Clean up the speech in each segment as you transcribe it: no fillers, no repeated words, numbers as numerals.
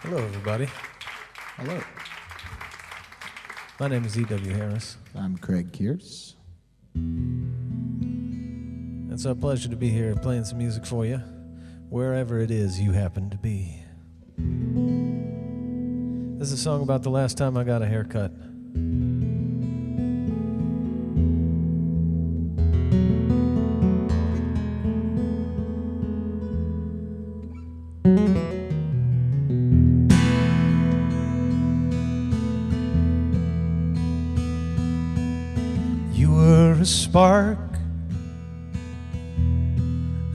Hello, everybody. Hello. My name is E.W. Harris. I'm Craig Kierce. It's our pleasure to be here playing some music for you, wherever it is you happen to be. This is a song about the last time I got a haircut. You were a spark,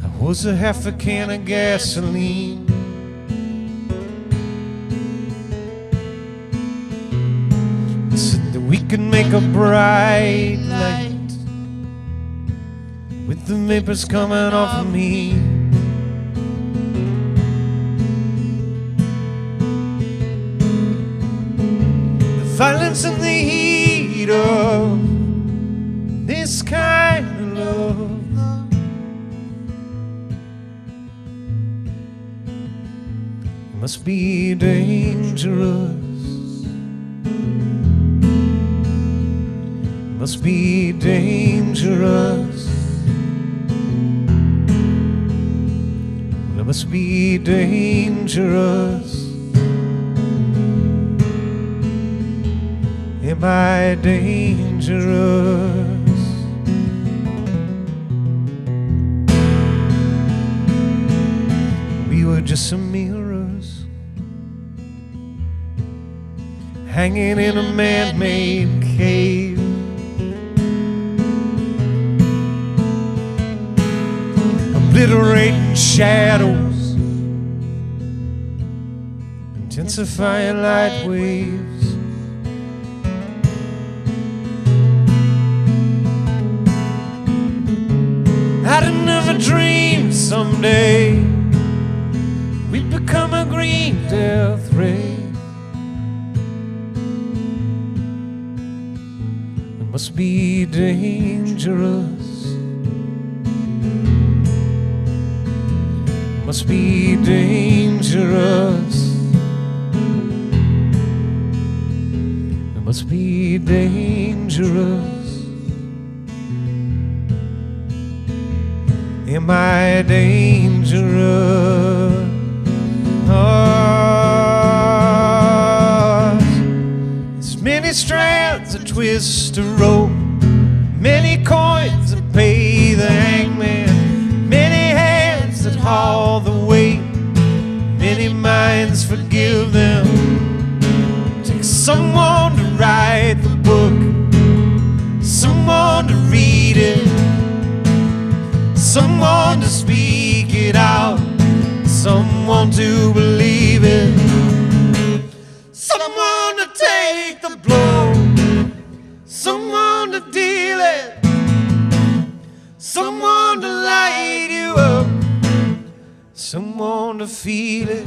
I was a half a can of gasoline. I said that we could make a bright light with the vapors coming off of me. The violence and the heat of this kind of love must be dangerous. Must be dangerous. Well, it must be dangerous. Am I dangerous? We were just some mirrors hanging in a man-made cave. Obliterating shadows, intensifying light waves. I'd never dreamed someday we'd become a green death ray. It must be dangerous. It must be dangerous. It must be dangerous. Am I dangerous? There's many strands that twist a rope, many coins that pay the hangman, many hands that haul the weight, many minds forgive them. Take someone to write the book, someone to read it, someone to speak it out, someone to believe it, someone to take the blow, someone to deal it, someone to light you up, someone to feel it.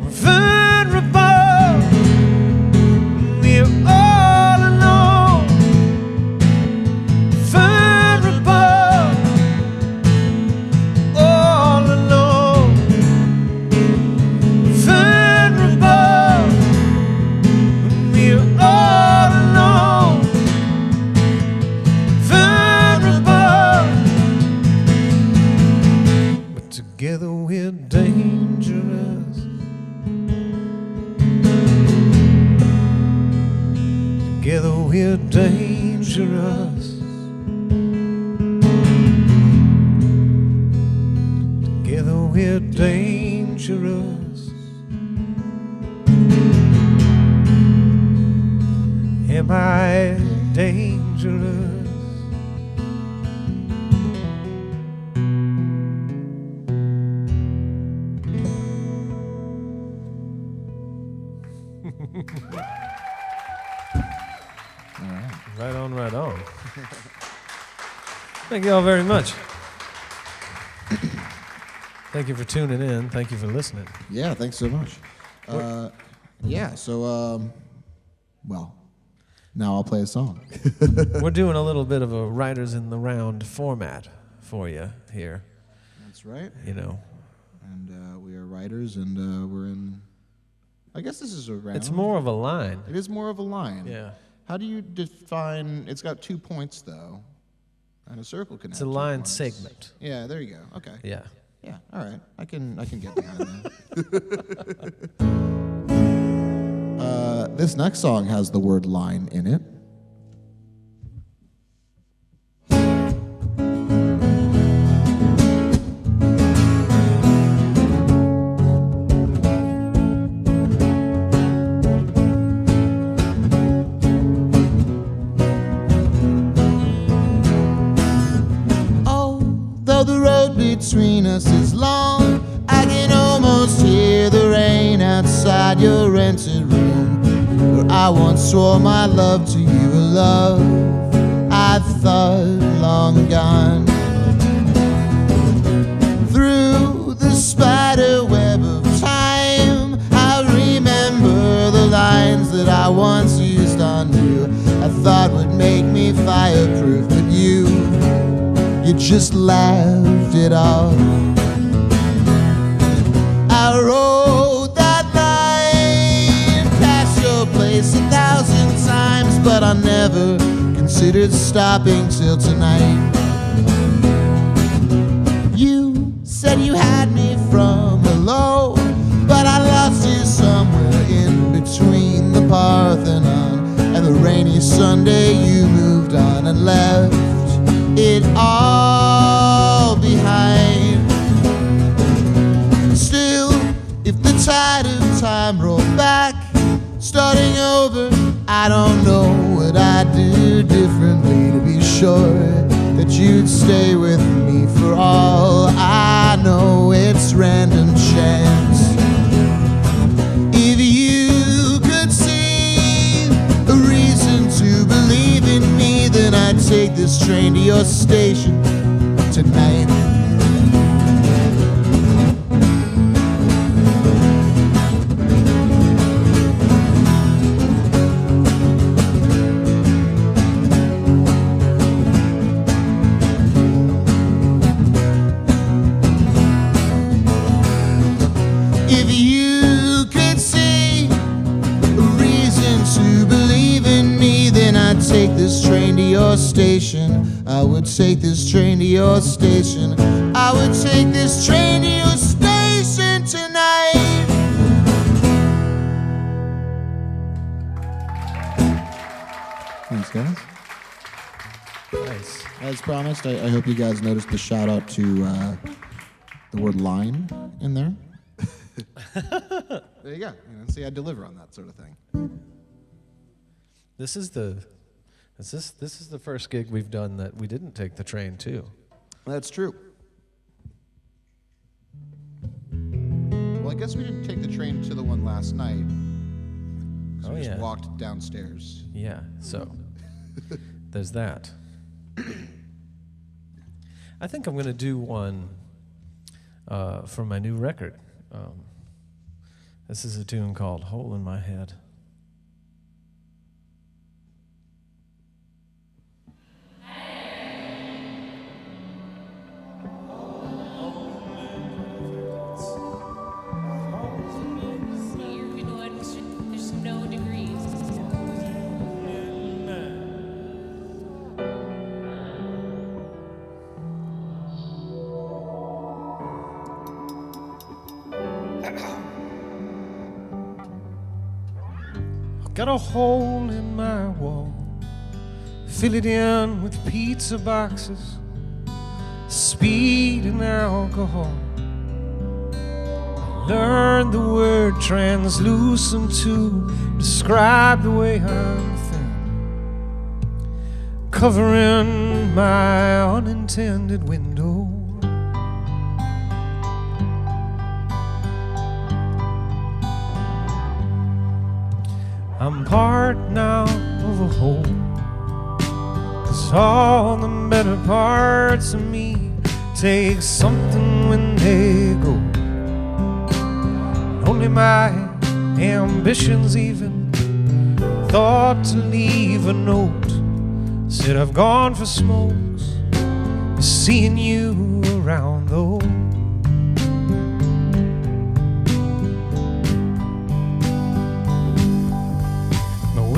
We're vulnerable, we're all alone. Vulnerable, all alone. Vulnerable, we're all alone. Vulnerable, but together we're dangerous. Together we're dangerous. Together we're dangerous. Am I dangerous? Right on, right on. Thank you all very much. Thank you for tuning in. Thank you for listening. Yeah, thanks so much. Well, now I'll play a song. We're doing a little bit of a Writers in the Round format for you here. That's right. You know, And we are writers, and we're in, I guess this is a round. It's more of a line. It is more of a line. Yeah. How do you define, it's got 2 points, though, and a circle can It's have a 2 line points. segment. Yeah, there you go. Okay. Yeah. Yeah, all right. I can get behind that. This next song has the word line in it. Though the road between us is long, I can almost hear the rain outside your rented room, where I once swore my love to you, a love I thought long gone. Through the spider web of time, I remember the lines that I once used on you, I thought would make me fireproof, but you just laughed it off. I rode that line past your place 1,000 times, but I never considered stopping till tonight. You said you had me from below, but I lost you somewhere in between the Parthenon and the rainy Sunday. You moved on and left it all behind. Still, if the tide of time rolled back, starting over, I don't know what I'd do differently to be sure that you'd stay with me. For all I know, it's random chance. If you could see a reason to believe in me, then I'd take this train to your station tonight. If you could see a reason to believe in me, then I'd take this train to your station. I would take this train to your station. I would take this train to your station tonight. Thanks, guys. Nice. As promised, I hope you guys noticed the shout out to the word line in there. There you go. See, I deliver on that sort of thing. This is the first gig we've done that we didn't take the train to. That's true. Well, I guess we didn't take the train to the one last night. So we just walked downstairs. Yeah, so there's that. I think I'm going to do one for my new record. This is a tune called Hole in My Head. There's no degrees. Got a hole in my wall, fill it in with pizza boxes, speed and alcohol. Learned the word translucent to describe the way I'm feeling, covering my unintended window. I'm part now of a whole, 'cause all the better parts of me take something when they go. Only my ambitions even thought to leave a note. Said I've gone for smokes, seeing you around though.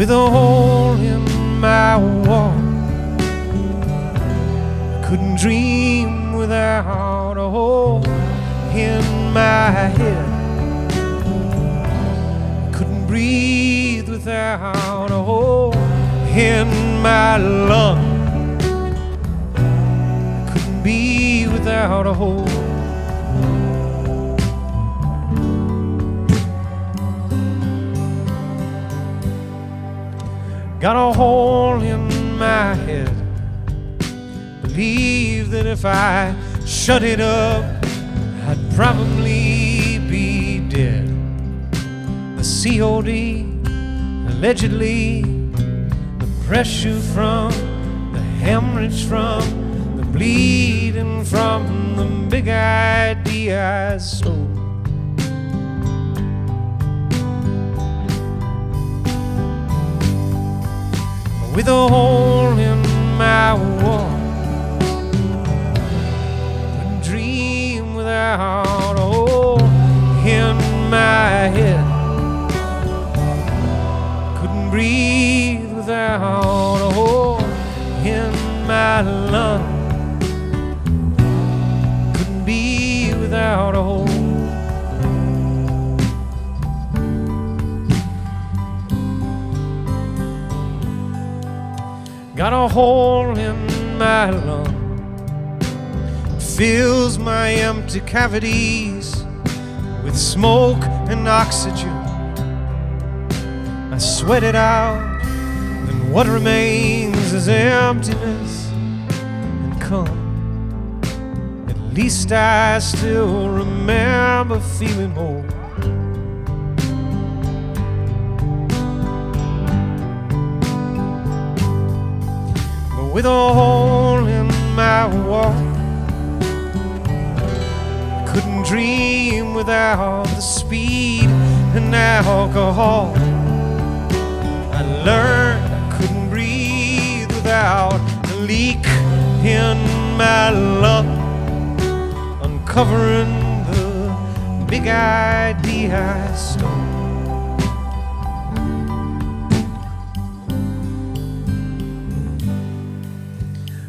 with a hole in my wall. I couldn't dream without a hole in my head. I couldn't breathe without a hole in my lung. I couldn't be without a hole. Got a hole in my head. Believe that if I shut it up, I'd probably be dead. The COD, allegedly, the pressure from, the hemorrhage from, the bleeding from the big idea I stole. With a hole in my wall, couldn't dream without a hole in my head. Couldn't breathe without a hole in my lung. Couldn't be without a hole. Got a hole in my lung, fills my empty cavities with smoke and oxygen. I sweat it out, then what remains is emptiness and cum. At least I still remember feeling whole. With a hole in my wall, couldn't dream without the speed and alcohol. I learned I couldn't breathe without a leak in my lung, uncovering the big idea I stole.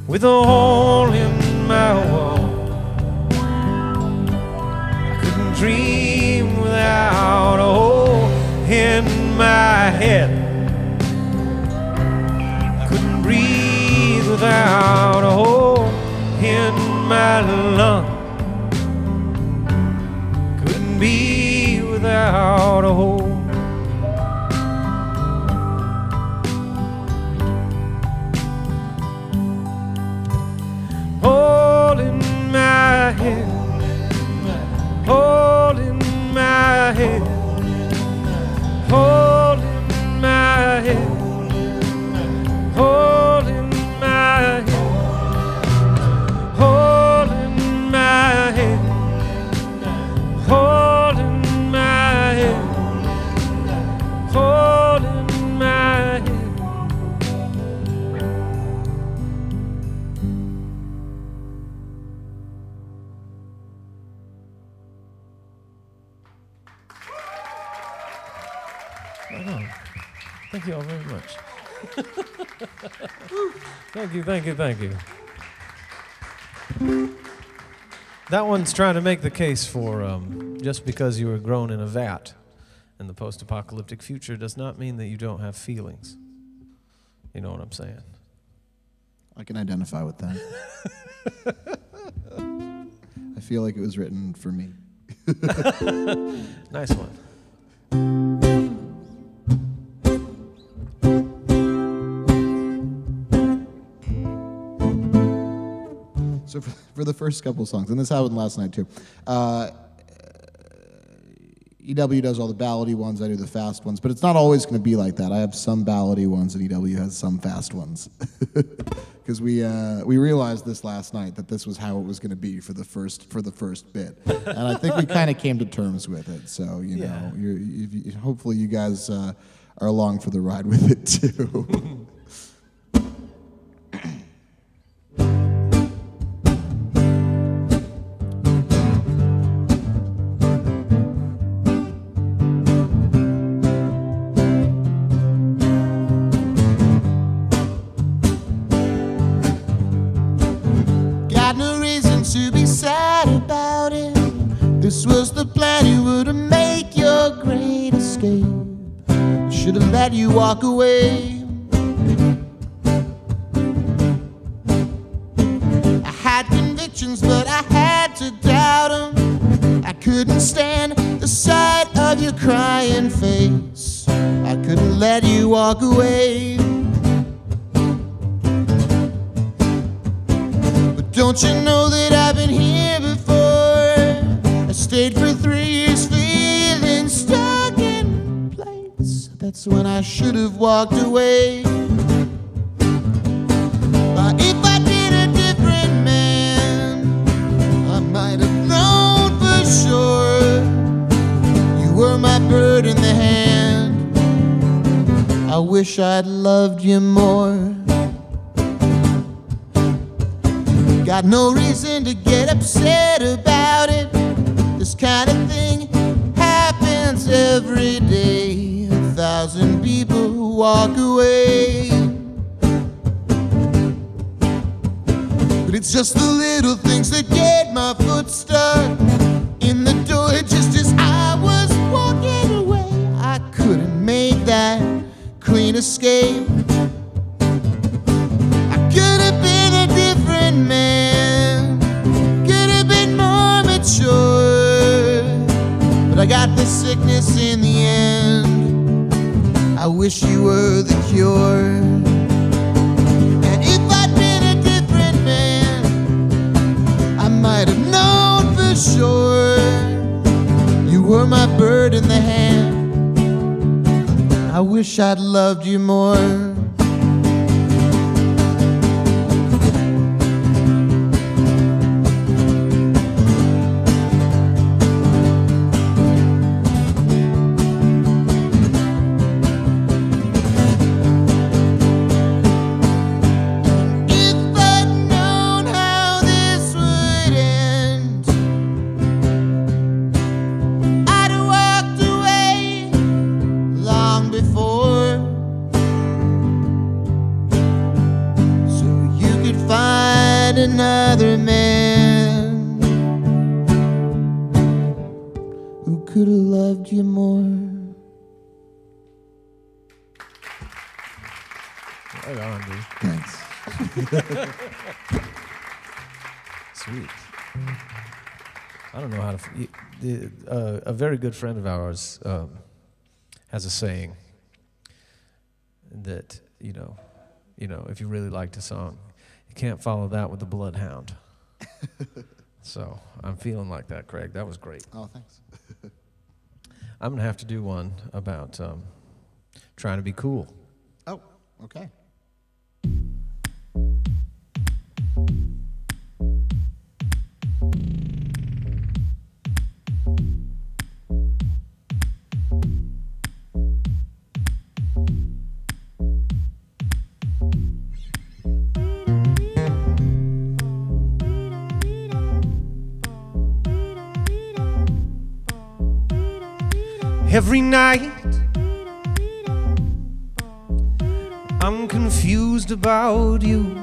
With a hole in my wall, I couldn't dream without a hole in my head. I couldn't breathe without a hole in my lung. Couldn't be without a hole. Hole in my head, hole in my head, hole in my head, hole in my head, hole in my head, hole in my head, hole in my head. Thank you all very much. Thank you, thank you, thank you. That one's trying to make the case for just because you were grown in a vat in the post-apocalyptic future does not mean that you don't have feelings. You know what I'm saying? I can identify with that. I feel like it was written for me. Nice one. So for the first couple songs, and this happened last night too, EW does all the ballady ones, I do the fast ones, but it's not always going to be like that. I have some ballady ones, and EW has some fast ones. Because we realized this last night that this was how it was going to be for the first bit, and I think we kind of came to terms with it. So you know, hopefully you guys are along for the ride with it too. This was the plan, you were to make your great escape. Should have let you walk away. I had convictions, but I had to doubt them. I couldn't stand the sight of your crying face. I couldn't let you walk away. But don't you know that I've been here before? I stayed for 3 years feeling stuck in place. That's when I should have walked away. But if I'd been a different man, I might have known for sure you were my bird in the hand. I wish I'd loved you more. Got no reason to get upset about it. This kind of thing happens every day. 1,000 people who walk away. But it's just the little things that get my foot stuck in the door. Just as I was walking away, I couldn't make that clean escape. I could have been a different man, could have been more mature, but I got the sickness in the end. I wish you were the cure. And if I'd been a different man, I might have known for sure you were my bird in the hand. I wish I'd loved you more. Another man who could have loved you more. Right on, dude. Thanks. Sweet. I don't know how to. A very good friend of ours has a saying that you know, if you really liked a song, you can't follow that with the bloodhound. So I'm feeling like that, Craig. That was great. Oh, thanks. I'm gonna have to do one about trying to be cool. Oh, okay. Every night I'm confused about you.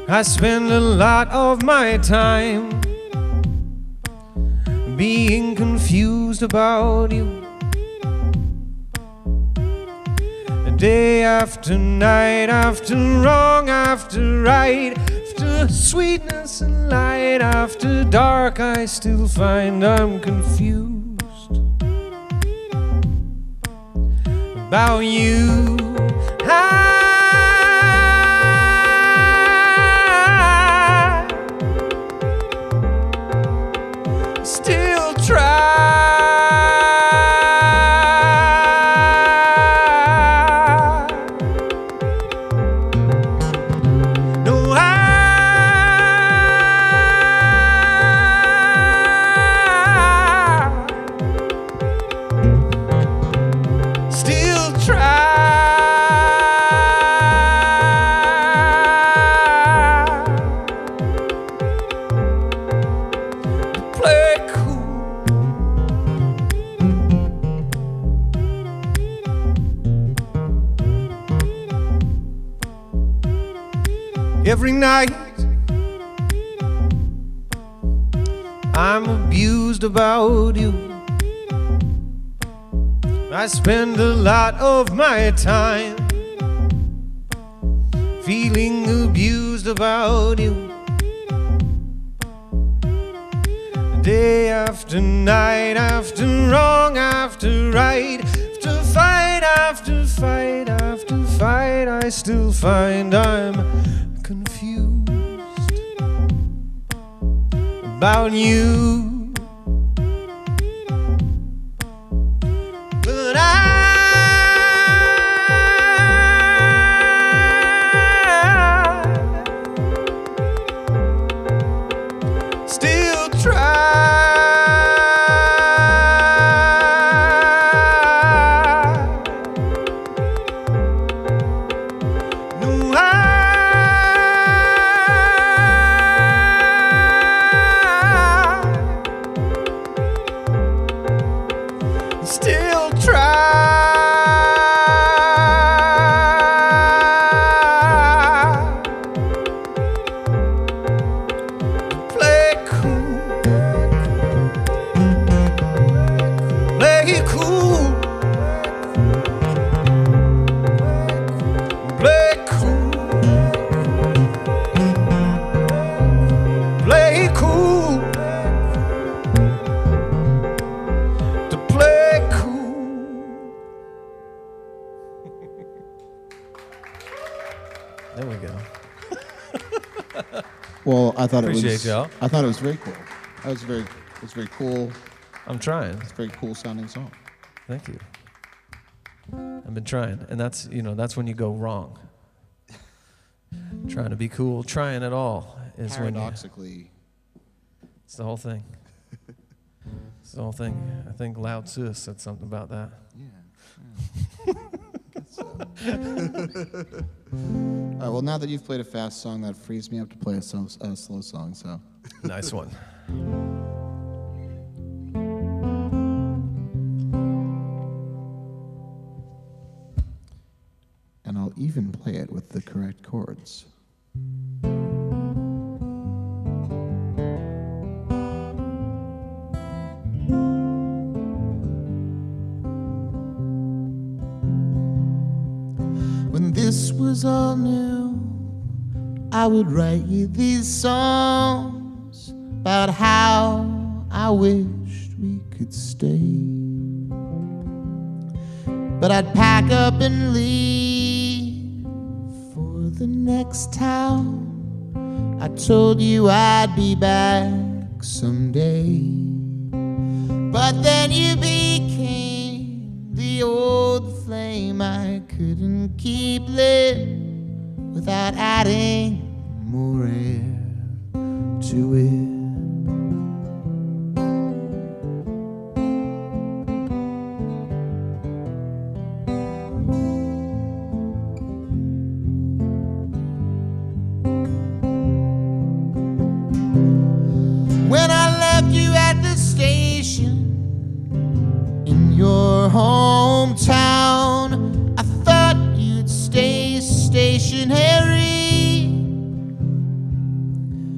I spend a lot of my time being confused about you. Day after night, after wrong, after right, after sweetness and light, after dark, I still find I'm confused about you. I still try. No, I still try to play cool. Every night I'm abused about you. I spend a lot of my time feeling abused about you. Day after night, after wrong, after right, after fight, after fight, after fight, I still find I'm confused about you. But I still try. No, I still try to play cool, play cool, play cool, play cool, to play cool. There we go. Well, I thought Appreciate it was. y'all. I thought it was very cool. That was very. It's very cool. I'm trying. It's a very cool sounding song. Thank you. I've been trying, and that's that's when you go wrong. Trying to be cool, trying it all is when you, Paradoxically, it's the whole thing. It's the whole thing. I think Lao Tzu said something about that. yeah. Guess so. All right. Well, now that you've played a fast song, that frees me up to play a slow song. So. Nice one. And I'll even play it with the correct chords. When this was all new, I would write you these songs about how I wished we could stay. But I'd pack up and leave for the next town. I told you I'd be back someday. But then you became the old flame I couldn't keep lit without adding more air to it. When I left you at the station in your hometown, I thought you'd stay stationary.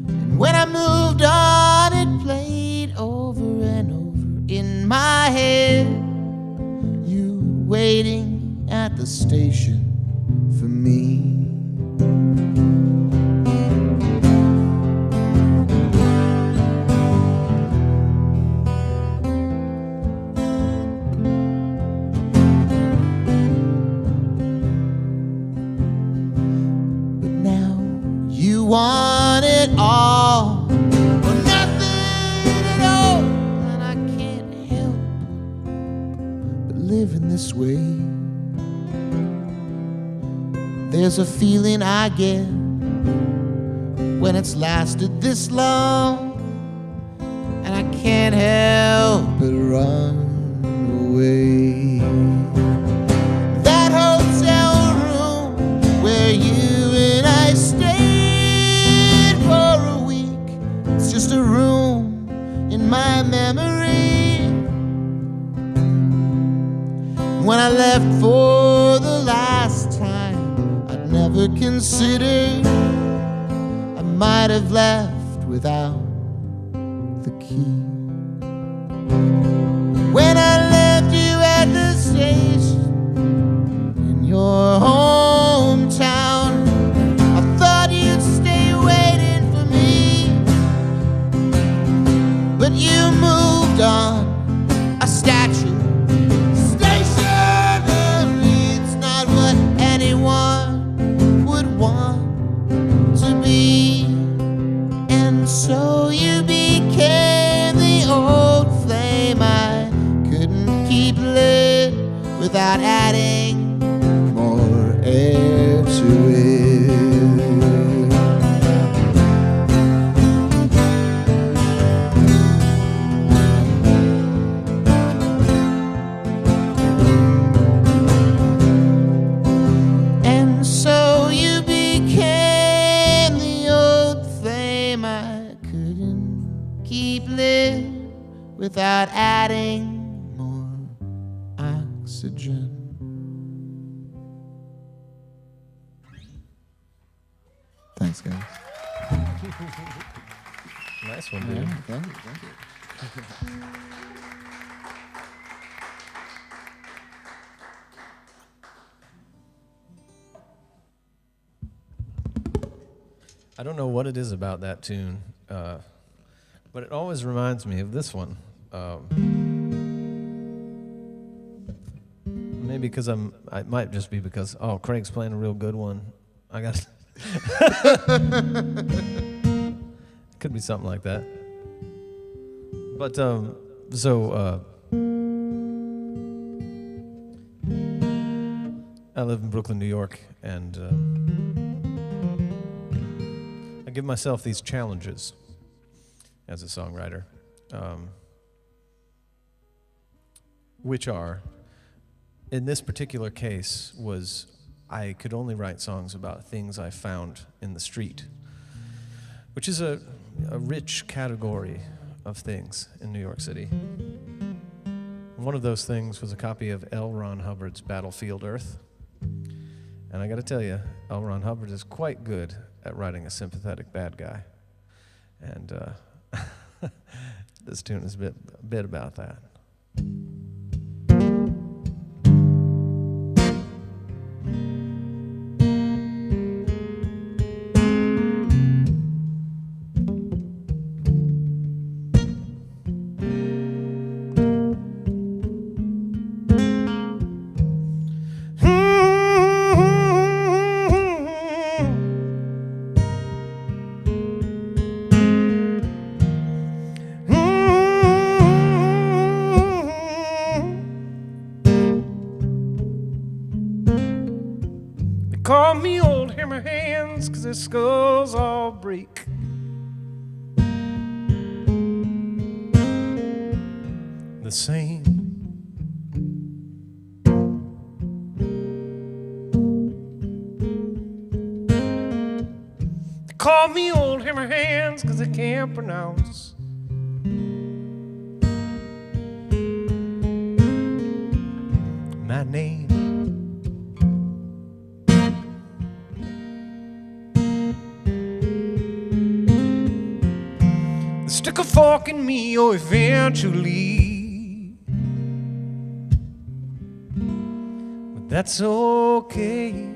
And when I moved on, it played over and over in my head. You waiting at the station for me. Want it all or nothing at all, and I can't help but living this way. There's a feeling I get when it's lasted this long, and I can't help but run away. That hotel room where you and I stayed for a week, it's just a room in my memory. When I left for the last time, I'd never considered I might have left without the key. When I left you at the station in your hometown, I thought you'd stay waiting for me, but you moved on. A statue, stationary, it's not what anyone would want to be. And so you became the old flame I couldn't keep lit without adding more air to it. And so you became the old flame I couldn't keep lit without adding more oxygen. Thanks, guys. Nice one, dude. Thank you. I don't know what it is about that tune, but it always reminds me of this one. Maybe because it might just be because, oh, Craig's playing a real good one. I got could be something like that. But, I live in Brooklyn, New York, and I give myself these challenges as a songwriter, which are, in this particular case, was I could only write songs about things I found in the street, which is a rich category of things in New York City. One of those things was a copy of L. Ron Hubbard's Battlefield Earth. And I gotta tell you, L. Ron Hubbard is quite good at writing a sympathetic bad guy. And this tune is a bit about that. Call me old hammer hands, 'cause their skulls all break. The same. They call me old hammer hands, 'cause they can't pronounce my name. Stick a fork in me, or eventually, but that's okay,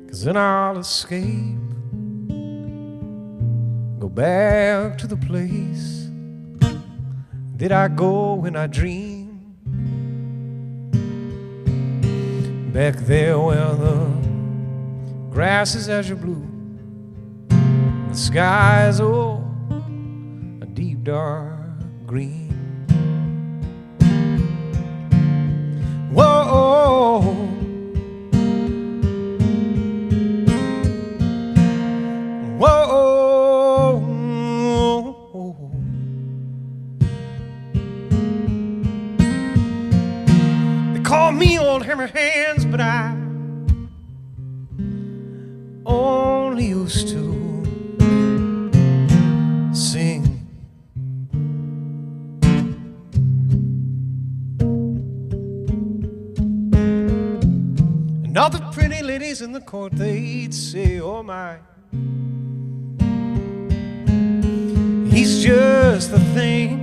'cause then I'll escape, go back to the place that I go when I dream, back there where the grass is azure blue, the sky's a deep dark green. Whoa, whoa, they call me old hammer hands, but I only used to sing. And all the pretty ladies in the court, they'd say, oh my, he's just the thing.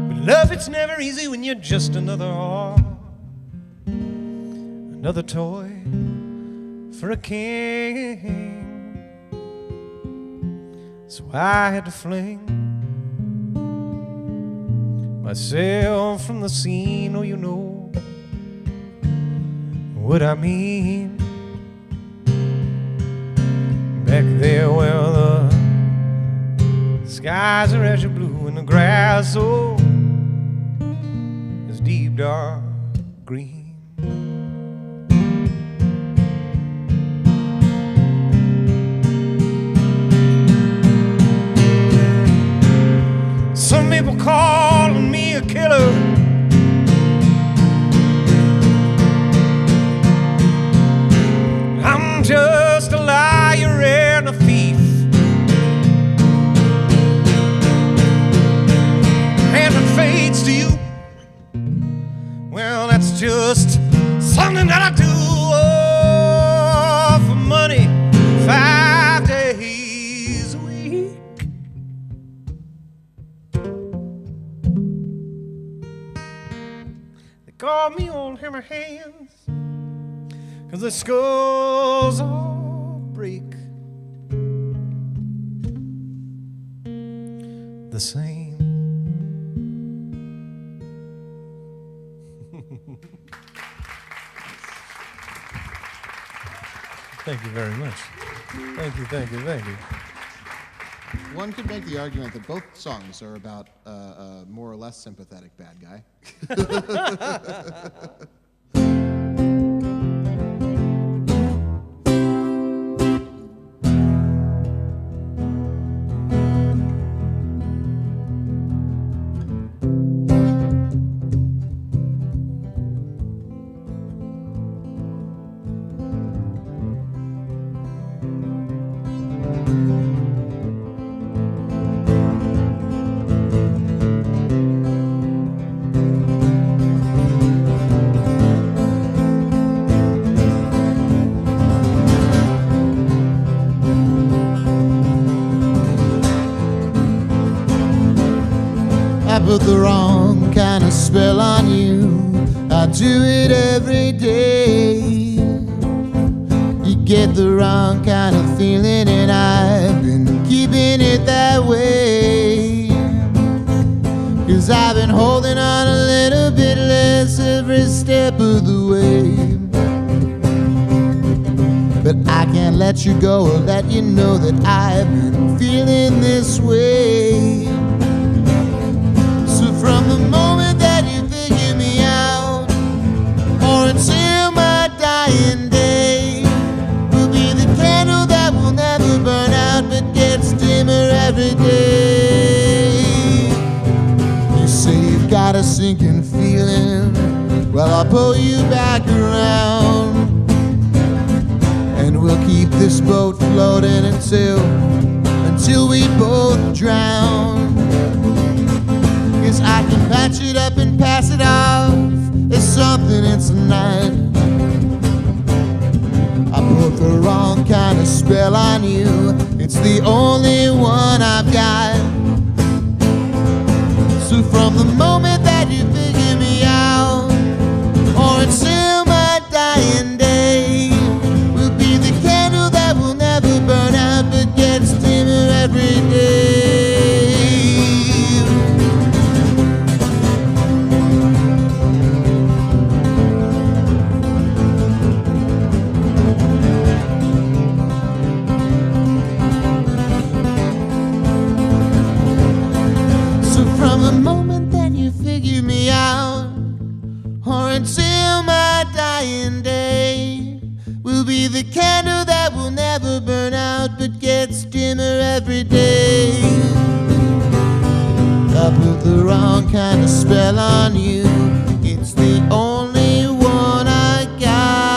But love, it's never easy when you're just another heart, another toy for a king. So I had to fling myself from the scene. Oh, you know what I mean. Back there where the skies are azure blue and the grass, oh, is deep dark green. Some people calling me a killer. I'm just a liar and a thief. Handing fades to you, well, that's just something that I do, oh, for money 5 days a week. They call me Old Hammer Hands, 'cause the skulls all break the same. Thank you very much. Thank you, thank you, thank you. One could make the argument that both songs are about a more or less sympathetic bad guy. I put the wrong kind of spell on you. I do it every day. You get the wrong kind of feeling, and I've been keeping it that way. 'Cause I've been holding on a little bit less every step of the way. But I can't let you go or let you know that I've been feeling this way. From the moment that you figure me out, or until my dying day, will be the candle that will never burn out but gets dimmer every day. You say you've got a sinking feeling, well, I'll pull you back around, and we'll keep this boat floating until we both drown. I can patch it up and pass it off as something it's not. I put the wrong kind of spell on you. It's the only one I've got. So from the moment that you figure me out, or until my dying day, will be the candle that will never burn out but gets dimmer every day. Until my dying day, will be the candle that will never burn out but gets dimmer every day. I put the wrong kind of spell on you. It's the only one I got.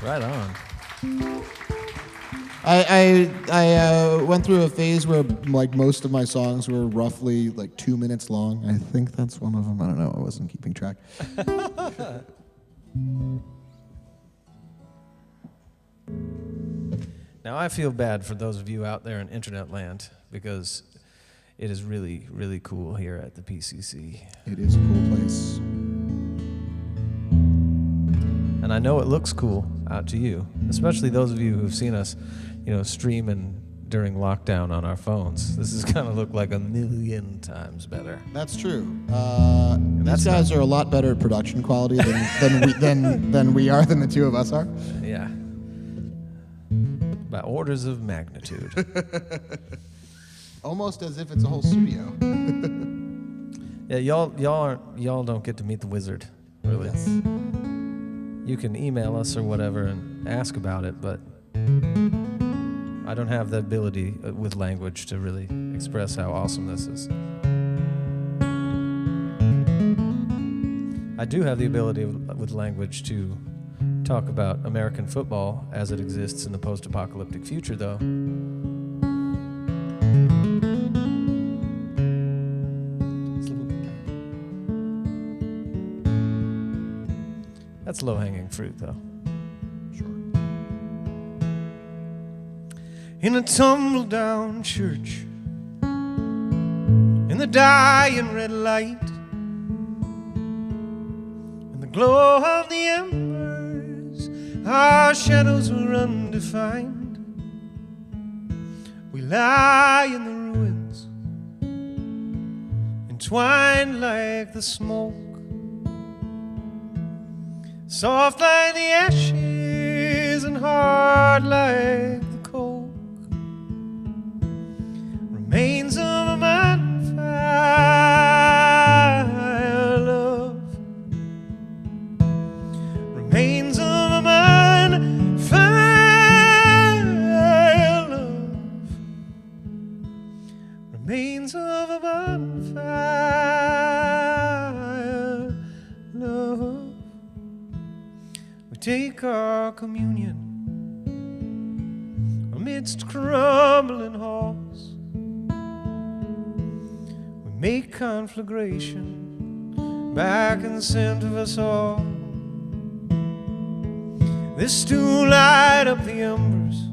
Right on. I went through a phase where like most of my songs were roughly like 2 minutes long. I think that's one of them. I don't know. I wasn't keeping track. Now, I feel bad for those of you out there in internet land because it is really, really cool here at the PCC. It is a cool place. And I know it looks cool out to you, especially those of you who've seen us, streaming during lockdown on our phones. This is gonna look like 1,000,000 times better. That's true. That's These guys are a lot better at production quality than we are, than the two of us are. Yeah. By orders of magnitude. Almost as if it's a whole studio. Yeah, y'all don't get to meet the wizard, really. Yes. You can email us or whatever and ask about it, but I don't have the ability with language to really express how awesome this is. I do have the ability with language to talk about American football as it exists in the post-apocalyptic future, though. That's low-hanging fruit, though. Sure. In a tumble-down church, in the dying red light, in the glow of the embers, our shadows were undefined. We lie in the ruins, entwined like the smoke, soft like the ashes and hard like the coke. Remains of a man fire love. Remains of a man fire love. Remains of a man fire love. We take our communion amidst crumbling halls. We make conflagration back in the center of us all. This to light up the embers,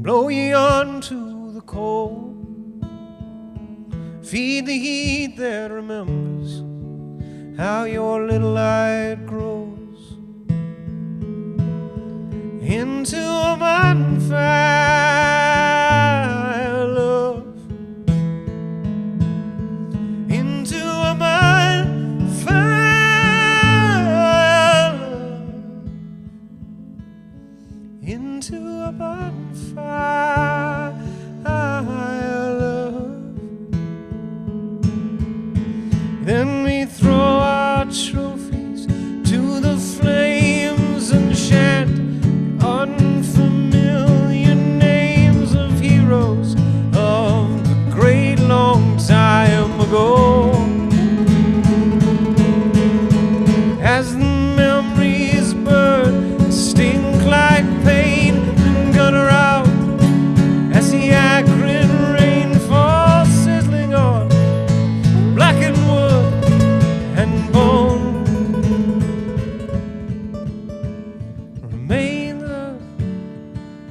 blow ye onto the coal, feed the heat that remembers how your little light grows into a bonfire love, into a bonfire love, into a bonfire love. Then we throw our trophies to the flames and chant unfamiliar names of heroes of the great long time ago. As the memories burn, stink like pain and gutter out, as the acrid rain falls sizzling on blackened wood and bone. Remains of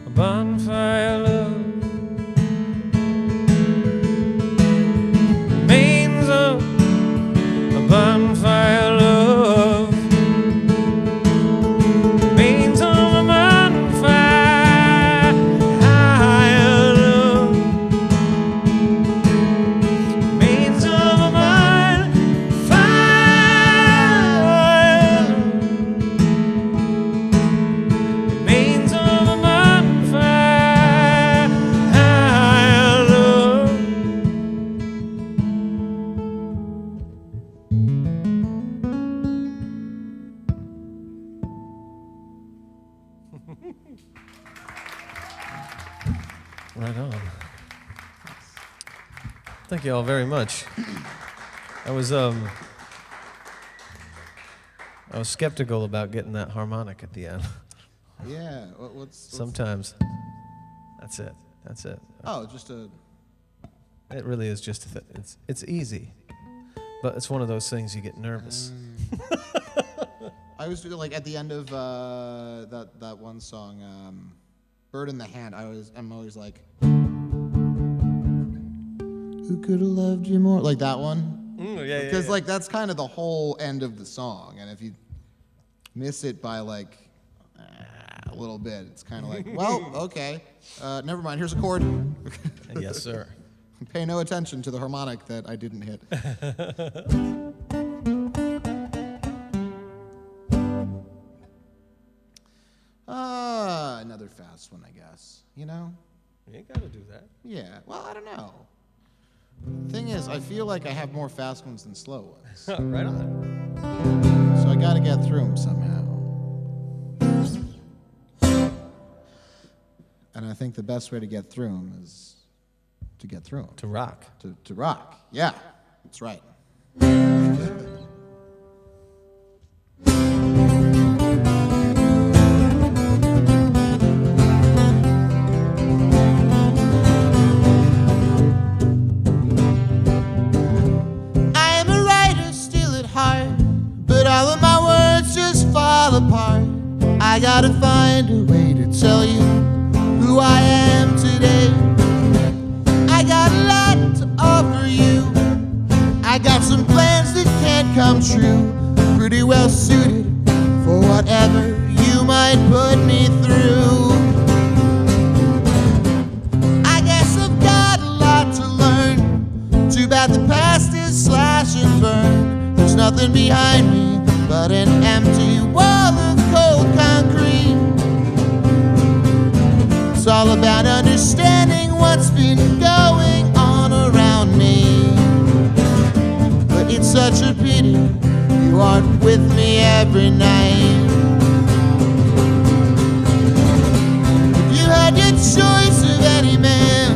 a bonfire love. Remains of a bonfire love. Remains of a bonfire love. Remains of a bonfire. Remains of a bonfire love. Right on. Thank you all very much. I was skeptical about getting that harmonic at the end. Yeah. What's Sometimes. That's it. That's it. Oh, just a. It really is just it's easy, but it's one of those things you get nervous. I was like at the end of that one song, "Bird in the Hand." I'm always like, "Who could have loved you more?" Like that one. Yeah, Because like that's kind of the whole end of the song, and if you miss it by like a little bit, it's kind of like, well, okay, never mind. Here's a chord. Yes, sir. Pay no attention to the harmonic that I didn't hit. Another fast one, I guess. You know? You ain't gotta do that. Yeah. Well, I don't know. The thing is, I feel like I have more fast ones than slow ones. Right on. So I gotta get through them somehow. And I think the best way to get through them is to get through them. To rock. To rock. Yeah, that's right. I am a writer still at heart, but all of my words just fall apart. I gotta find a way to tell you who I am today. I got a lot to offer you. I got some plans that can't come true, pretty well suited for whatever you might put me through. I guess I've got a lot to learn. Too bad the past is slash and burn. There's nothing behind me but an empty wall of cold concrete. It's all about understanding what's been going on around me. But it's such a pity you aren't with me every night. If you had your choice of any man,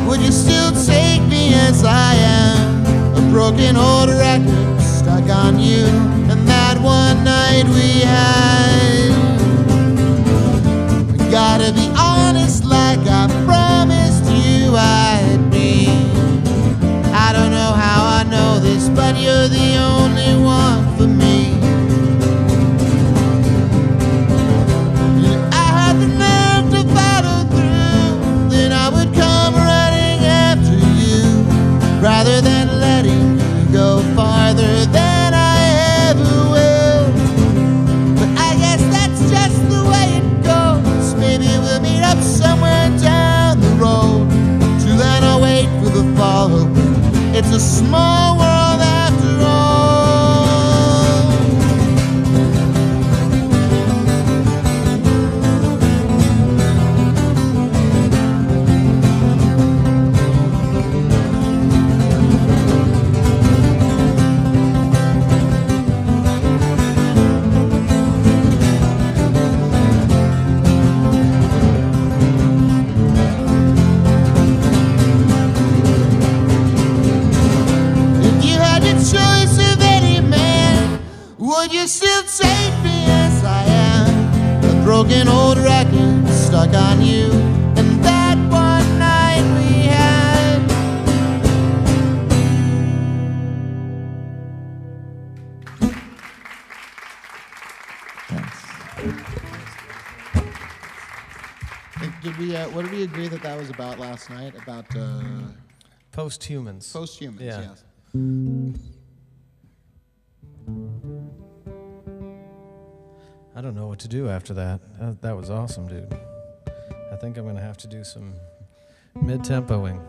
would you still take me as I am? A broken old record stuck on you, and that one night we had. Gotta be honest like I promised you I'd be. I don't know how I know this, but you're the only one for me. If I had the nerve to follow through, then I would come running after you, rather than letting you go farther than I ever will. But I guess that's just the way it goes. Maybe we'll meet up somewhere down the road. Till then I'll wait for the follow. It's a small world after all. Would you still take me as I am? A broken old record stuck on you, and that one night we had. Did we? What did we agree that was about last night? About Posthumans. posthumans. Yeah. Yes. I don't know what to do after that. That was awesome, dude. I think I'm going to have to do some mid-tempoing.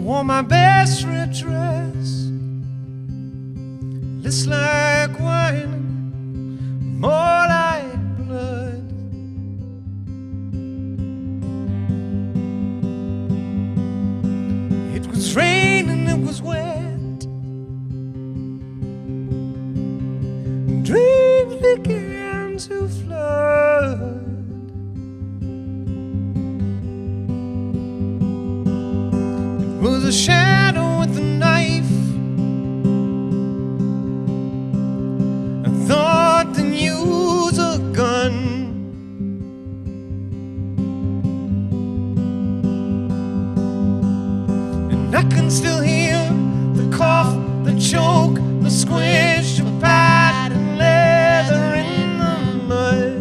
wore my best red dress. Less like wine, more like blood. It was raining, it was wet. Dreams began to flood. It was a shadow with a knife. I thought then use a gun. And I can still hear the cough, the choke, the squish of patent leather in the mud.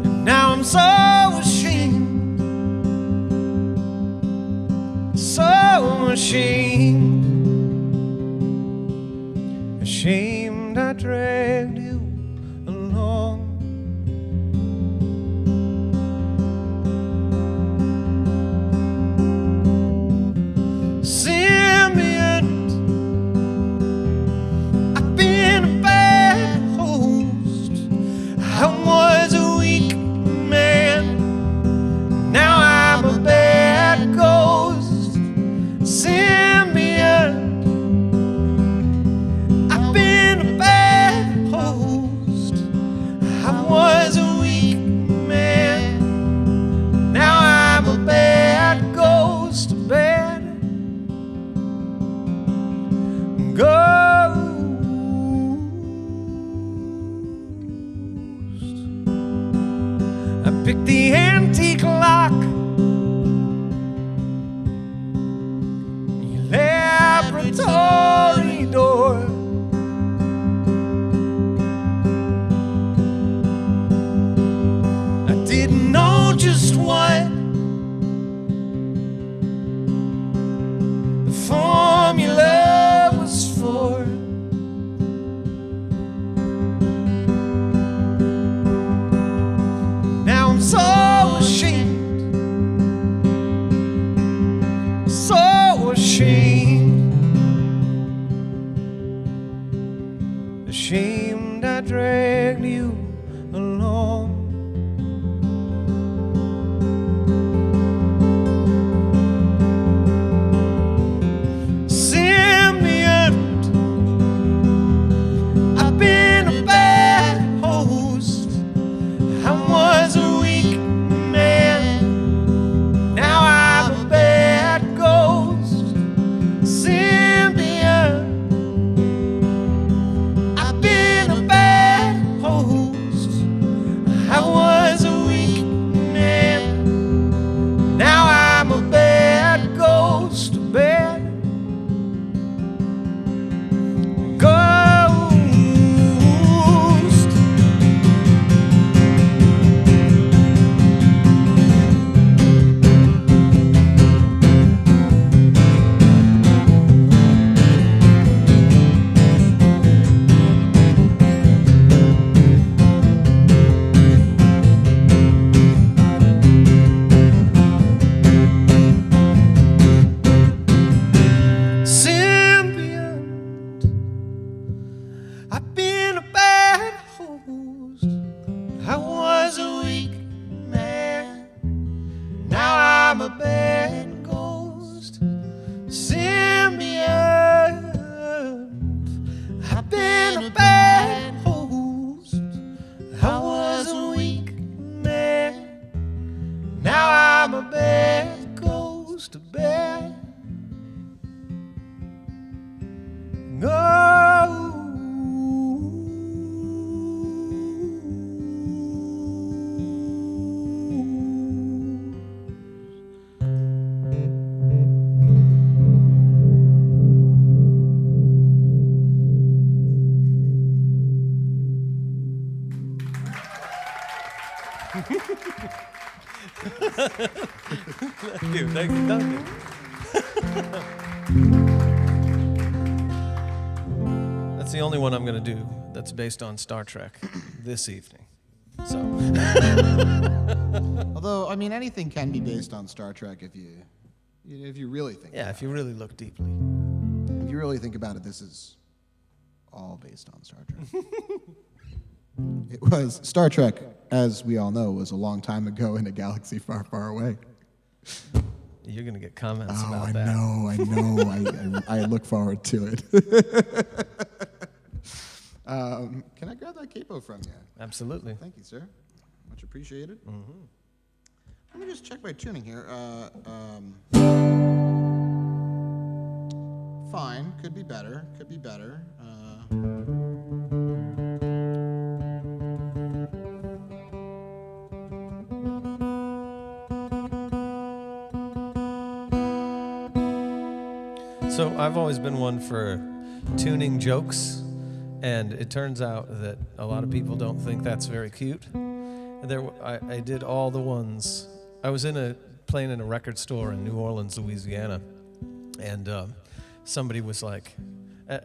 And now I'm so ashamed, so ashamed, ashamed I dragged you along. Symbiont, I've been a bad host. I was a weak man, now I'm a bad ghost. Symbiont, I've been a bad host. I was a weak man, now I'm a bad ghost, a bad ghost. I picked the antique lock, your laboratory door. I didn't know just what the formula was for. Now I'm so ashamed, so ashamed, ashamed I dragged you along. Symbiont, I've been a bad host. I was a weak man, now I'm a bad ghost. Symbiont, I've been a bad host. I was a weak man, now I'm a bad ghost, a bad ghost. Symbiont, I've been a bad host. I was a weak man, now I'm a bad ghost. Symbiont, I've been a bad host. I was a weak man, now I'm a bad ghost, a bad Thank you, thank you, thank you. That's the only one I'm going to do that's based on Star Trek this evening. So. Although, I mean, anything can be based on Star Trek if you really think. Yeah, if you really look deeply. If you really think about it, this is all based on Star Trek. It was Star Trek, as we all know, was a long time ago in a galaxy far, far away. You're gonna get comments Oh, about I that. know. I look forward to it. Can I grab that capo from you? Absolutely. Thank you, sir. Much appreciated. Let me just check my tuning here. Fine. Could be better. Could be better. So I've always been one for tuning jokes, and it turns out that a lot of people don't think that's very cute. I did all the ones. I was playing in a record store in New Orleans, Louisiana, and somebody was like, it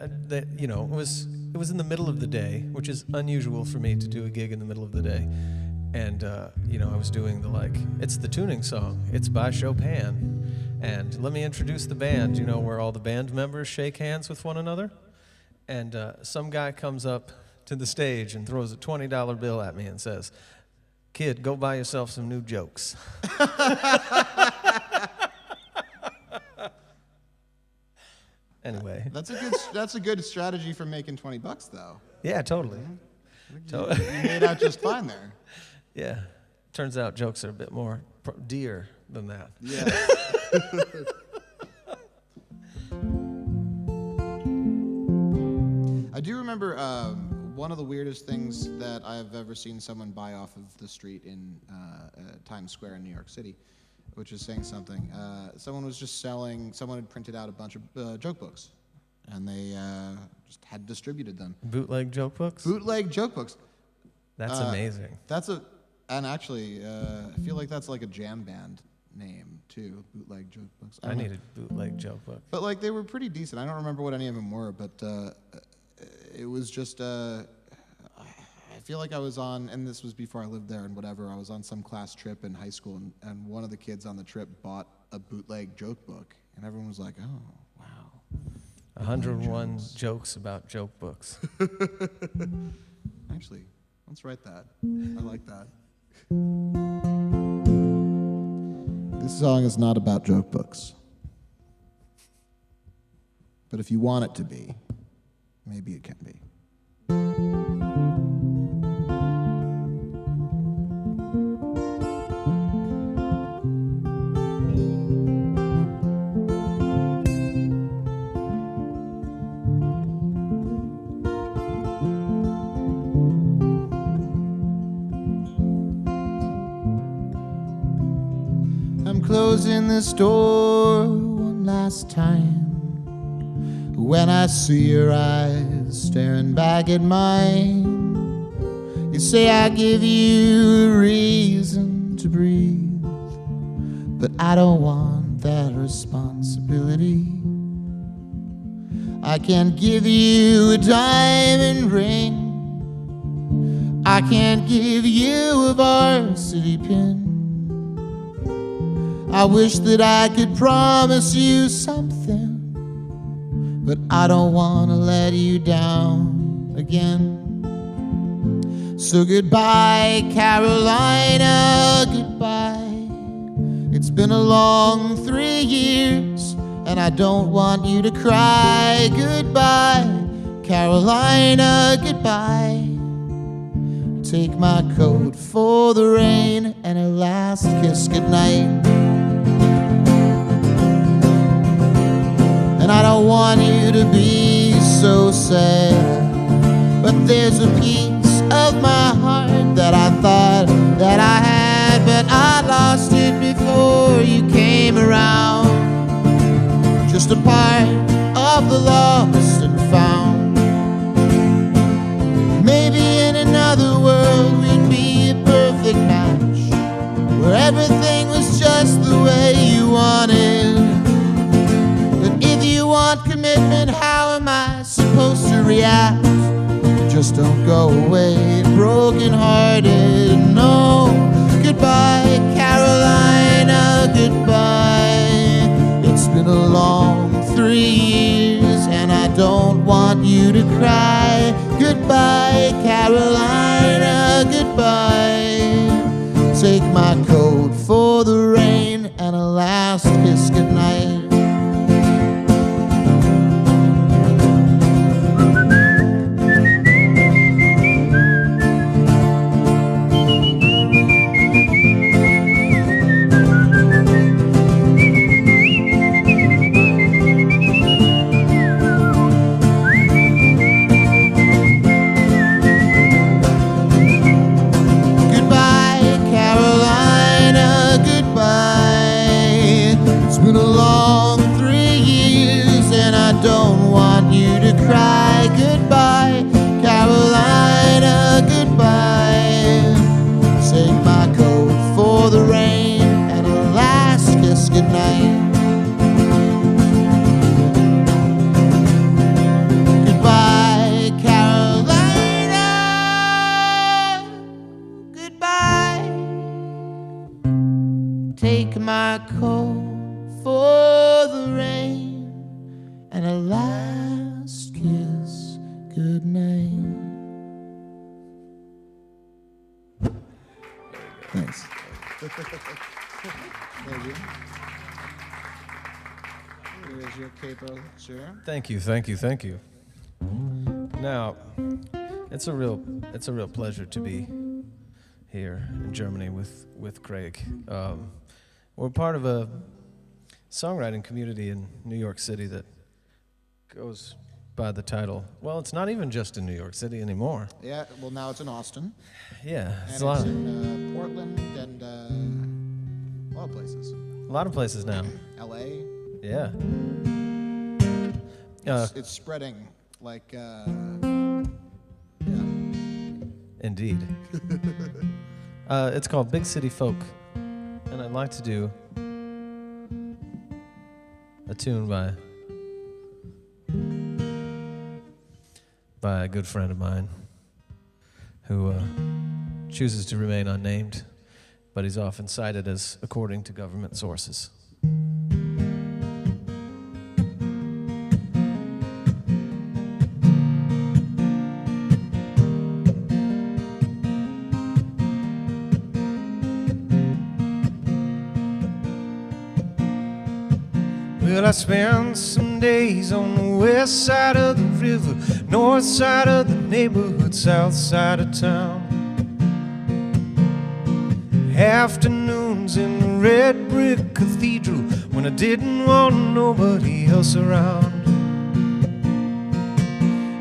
was in the middle of the day, which is unusual for me to do a gig in the middle of the day, and I was doing it's the tuning song. It's by Chopin. And let me introduce the band, where all the band members shake hands with one another. And some guy comes up to the stage and throws a $20 bill at me and says, "Kid, go buy yourself some new jokes." Anyway. That's a good strategy for making $20, though. Yeah, totally. You made out just fine there. Yeah. Turns out jokes are a bit more dear than that. Yeah. I do remember one of the weirdest things that I've ever seen someone buy off of the street in Times Square in New York City, which is saying something. Someone had printed out a bunch of joke books, and they just had distributed them. Bootleg joke books? Bootleg joke books. That's amazing. And actually, I feel like that's like a jam band name too, bootleg joke books. I need a bootleg joke book. But they were pretty decent. I don't remember what any of them were, but it was just, I feel like I was on, and this was before I lived there and whatever, I was on some class trip in high school, and one of the kids on the trip bought a bootleg joke book, and everyone was like, oh, wow. 101 jokes about joke books. Actually, let's write that. I like that. This song is not about joke books. But if you want it to be, maybe it can be. I'm closing this door one last time when I see your eyes staring back at mine. You say I give you a reason to breathe, but I don't want that responsibility. I can't give you a diamond ring, I can't give you a varsity pin. I wish that I could promise you something, but I don't want to let you down again. So goodbye, Carolina, goodbye. It's been a long 3 years, and I don't want you to cry. Goodbye, Carolina, goodbye. Take my coat for the rain and a last kiss goodnight. And I don't want you to be so sad, but there's a piece of my heart that I thought that I had, but I lost it before you came around. Just a part of the lost and found. Maybe in another world we'd be a perfect match, where everything was just the way you wanted. But if you want commitment, how am I supposed to react? just don't go away broken hearted. No, goodbye Carolina, goodbye. It's been a long 3 years and I don't want you to cry. Goodbye Carolina, goodbye. Take my coat for the rain and a last kiss goodnight. Cry goodbye, Carolina, goodbye. Take my coat for the rain and a last kiss goodnight. Goodbye, Carolina, goodbye. Take my coat for the rain and a last kiss goodnight. Thanks. Thank you. Here's your capo, sir. Thank you, thank you, thank you. Now, it's a real pleasure to be here in Germany with Craig. We're part of a songwriting community in New York City that goes by the title. Well, it's not even just in New York City anymore. Yeah, well, now it's in Austin. Yeah, And it's in Portland and a lot of places. a lot of places now. L.A. Yeah. It's spreading like, yeah. Indeed. It's called Big City Folk, and I'd like to do a tune by a good friend of mine who chooses to remain unnamed, but he's often cited as according to government sources. Well, I spent some days on the west side of the river, north side of the neighborhood, south side of town. Afternoons in the red brick cathedral when I didn't want nobody else around.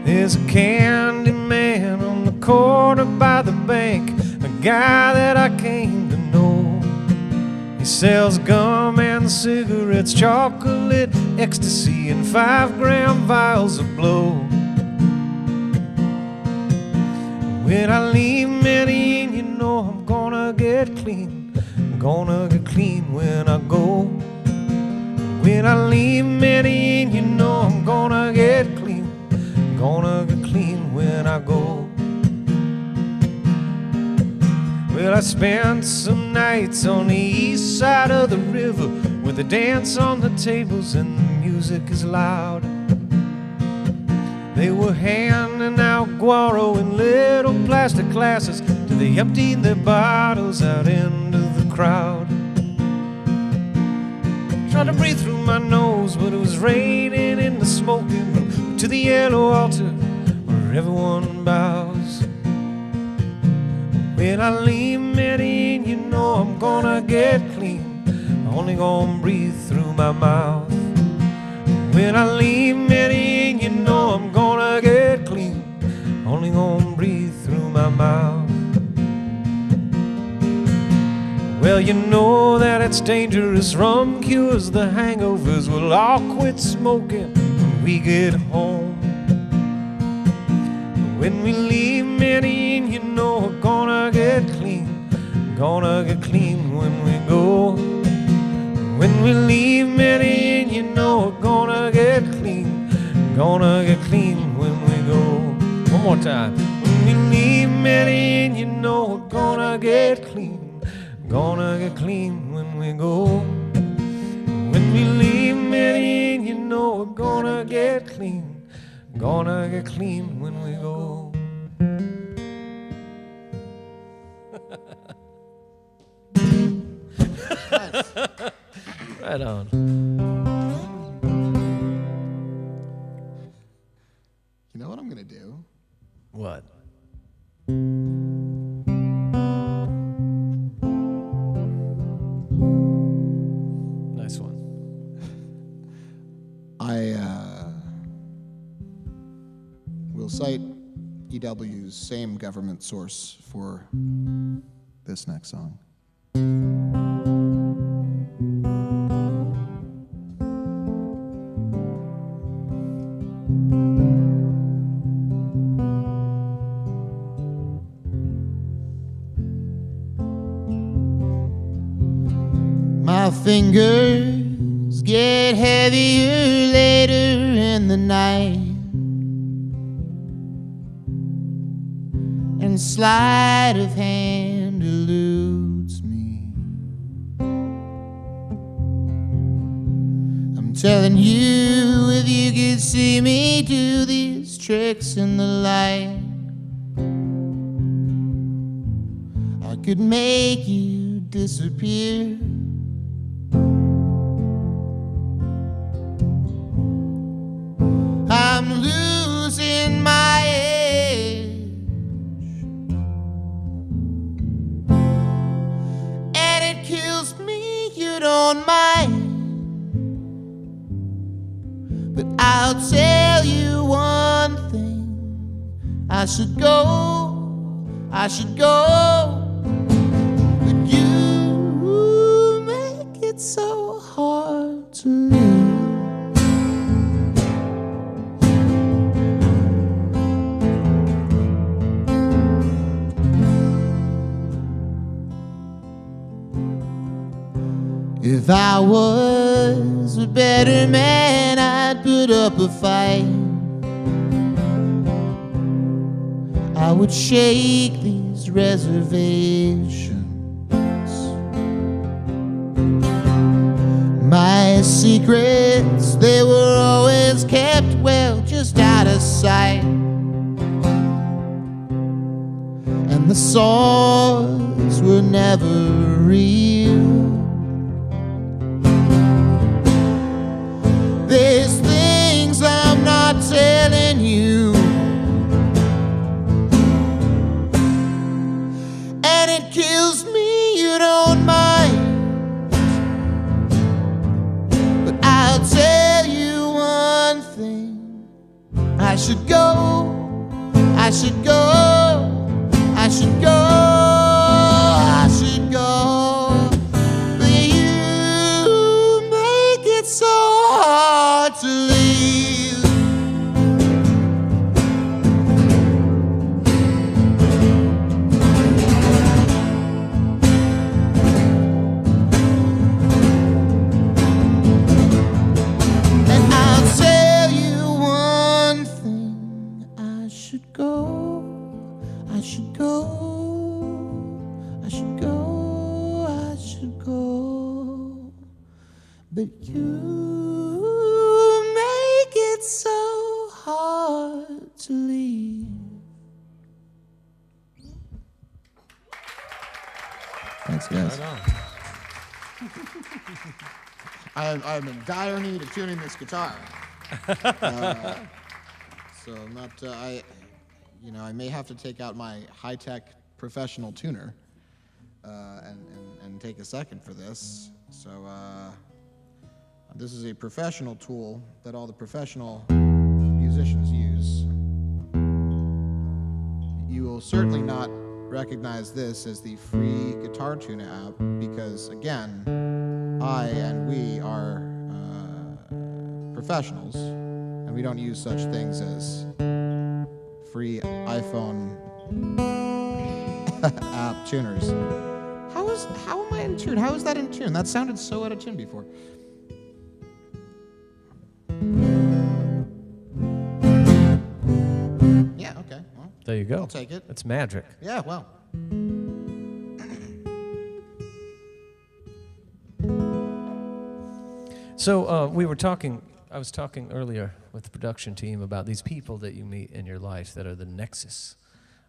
There's a candy man on the corner by the bank, a guy that I came to know. He sells gum and cigarettes, chocolate, ecstasy, and 5-gram vials of blow. When I leave Medellin, you know I'm gonna get clean. I'm gonna get clean when I go. When I leave Medellin, you know I'm gonna get clean. I'm gonna get clean when I go. Well, I spent some nights on the east side of the river where they dance on the tables and the music is loud. They were handing out guaro in little plastic glasses till they emptied their bottles out into the crowd. Tried to breathe through my nose, but it was raining in the smoking room. To the yellow altar where everyone bows. When I leave Medellin, you know I'm gonna get clean. I'm only gonna breathe through my mouth. When I leave Medellin, you know I'm gonna get clean. I'm only gonna breathe through my mouth. Well, you know that it's dangerous. Rum cures the hangovers. We'll all quit smoking when we get home. When we leave Medellin, you know we're gonna get clean. Gonna get clean when we go. When we leave Medellin, you know we're gonna get clean. Gonna get clean when we go. One more time. Medellin, you know we're gonna get clean. Gonna get clean when we go. When we leave Medellin, you know we're gonna get clean. Gonna get clean when we go. Right on. You know what I'm gonna do? What? Nice one. I will cite EW's same government source for this next song. My fingers get heavier later in the night, and sleight of hand eludes me. I'm telling you, if you could see me do these tricks in the light, I could make you disappear. I'm losing my edge, and it kills me you don't mind. But I'll tell you one thing, I should go, but you make it so hard to leave. If I was a better man, I'd put up a fight. I would shake these reservations. My secrets, they were always kept well just out of sight. And the sores were never real. There's things I'm not telling you, and it kills me you don't mind. But I'll tell you one thing, I should go, I should go, I should go, I should go. But you make it so hard to leave. And I'll tell you one thing, I should go, I should go, I should go, I should go. But you make it so hard to leave. Thanks, guys. I'm in dire need of tuning this guitar. So I'm not. I may have to take out my high-tech professional tuner and take a second for this. So. This is a professional tool that all the professional musicians use. You will certainly not recognize this as the free guitar tuner app because, again, I and we are professionals, and we don't use such things as free iPhone app tuners. How am I in tune? How is that in tune? That sounded so out of tune before. Yeah. Okay. Well, There you go. I'll take it. It's magic. yeah, well. So I was talking earlier with the production team about these people that you meet in your life that are the nexus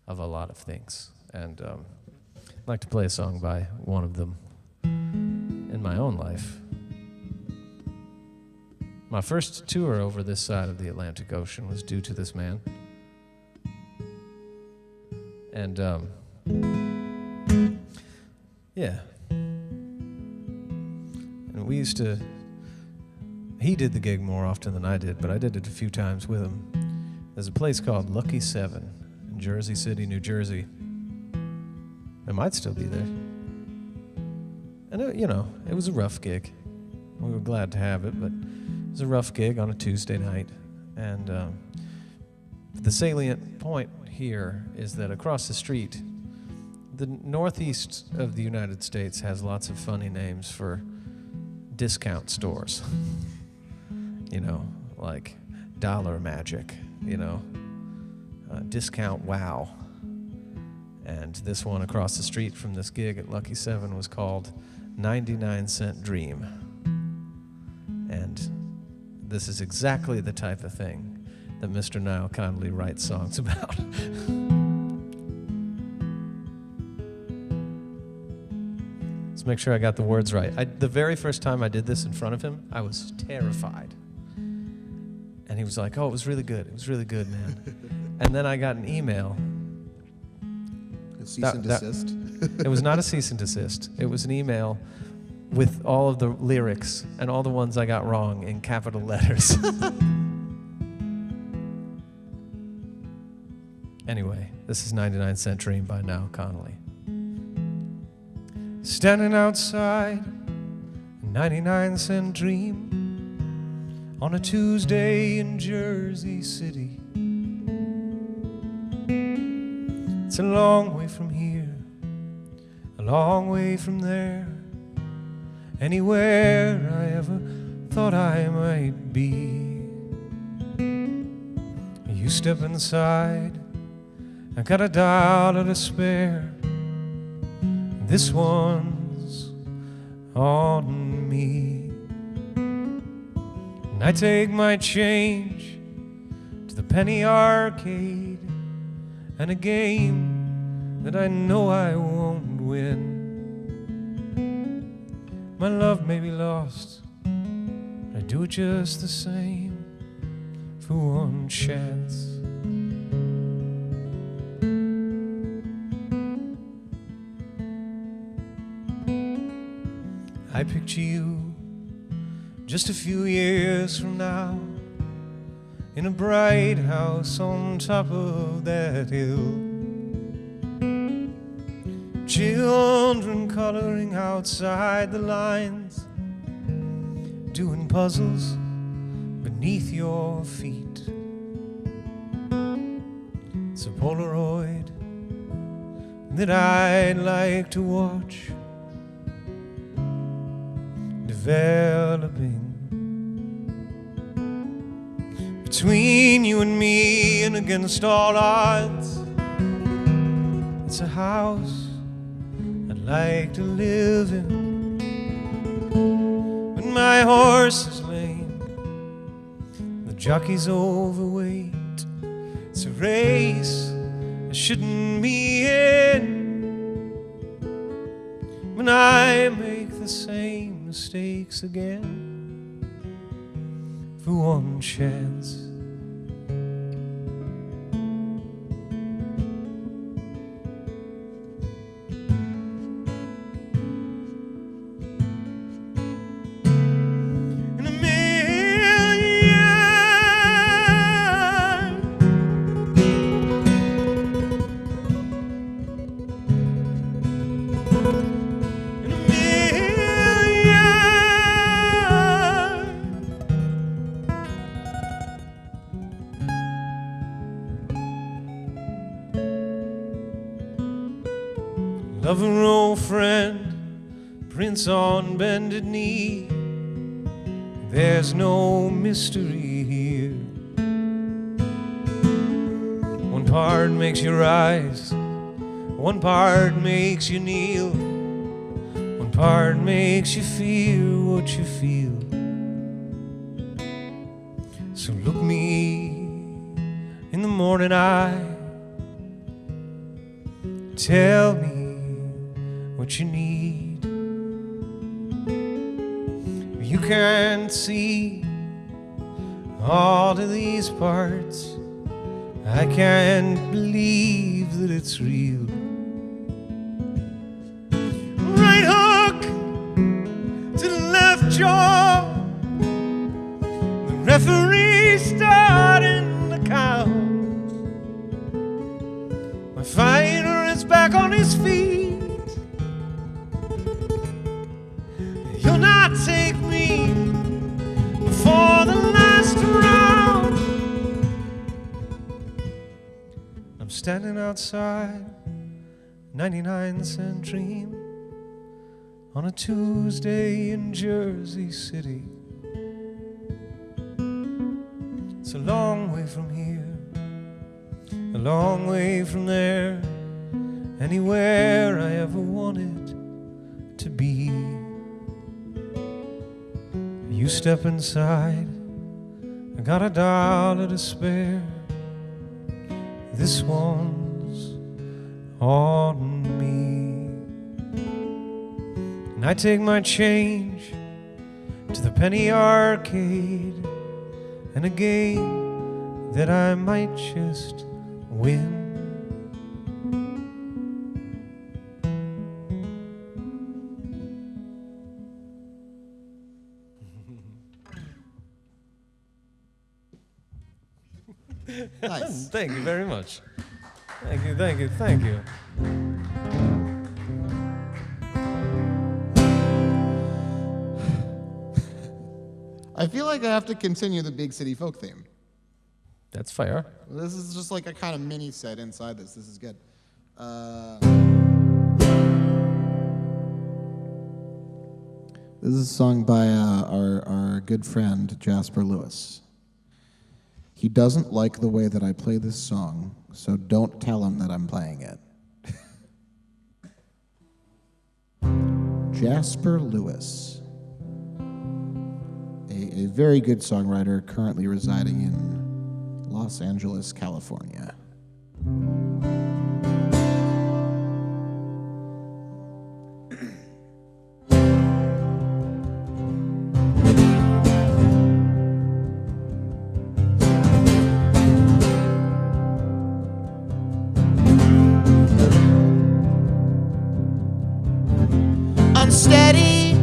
of a lot of things. And I'd like to play a song by one of them in my own life. My first tour over this side of the Atlantic Ocean was due to this man. And, yeah. And we used to... He did the gig more often than I did, but I did it a few times with him. There's a place called Lucky 7 in Jersey City, New Jersey. It might still be there. And, it was a rough gig. We were glad to have it, but it was a rough gig on a Tuesday night. And the salient point here is that across the street, the northeast of the United States has lots of funny names for discount stores. Like Dollar Magic, Discount Wow. And this one across the street from this gig at Lucky 7 was called 99-Cent Dream. And this is exactly the type of thing that Mr. Niall Connolly writes songs about. Let's make sure I got the words right. The very first time I did this in front of him, I was terrified. And he was like, "Oh, it was really good. It was really good, man." And then I got an email. A cease and desist? It was not a cease and desist. It was an email with all of the lyrics and all the ones I got wrong in capital letters. Anyway, this is 99-Cent Dream by Niall Connolly. Standing outside a 99-cent dream on a Tuesday in Jersey City. It's a long way from here, a long way from there, anywhere I ever thought I might be. You step inside, I got $1 to spare. This one's on me. And I take my change to the penny arcade and a game that I know I won't win. My love may be lost, but I do it just the same for one chance. I picture you just a few years from now in a bright house on top of that hill. Children coloring outside the lines, doing puzzles beneath your feet. It's a Polaroid that I'd like to watch developing between you and me and against all odds. It's a house I'd like to live in, but my horse is lame, the jockey's overweight. It's a race I shouldn't be in when I make the same mistakes again for one chance. In a million, in a million, lover, old friend, prince on bended knee. There's no mystery here. One One part makes you rise, one part makes you kneel, one part makes you feel what you feel. So look me in the morning eye, tell me what you need. You can't see all of these parts, I can't believe that it's real. Right hook to the left jaw, the referee starting the count. My fighter is back on his feet. You'll not take me before the last round. I'm standing outside 99-cent Dream on a Tuesday in Jersey City. It's a long way from here, a long way from there, anywhere I ever wanted to be. You step inside, I got $1 to spare. This one's on me. And I take my change to the penny arcade and a game that I might just win. Nice. Thank you very much. Thank you, thank you, thank you. I feel like I have to continue the big city folk theme. That's fair. This is just like a kind of mini set inside this. This is good. This is a song by our good friend Jasper Lewis. He doesn't like the way that I play this song, so don't tell him that I'm playing it. Jasper Lewis, a very good songwriter currently residing in Los Angeles, California. Unsteady,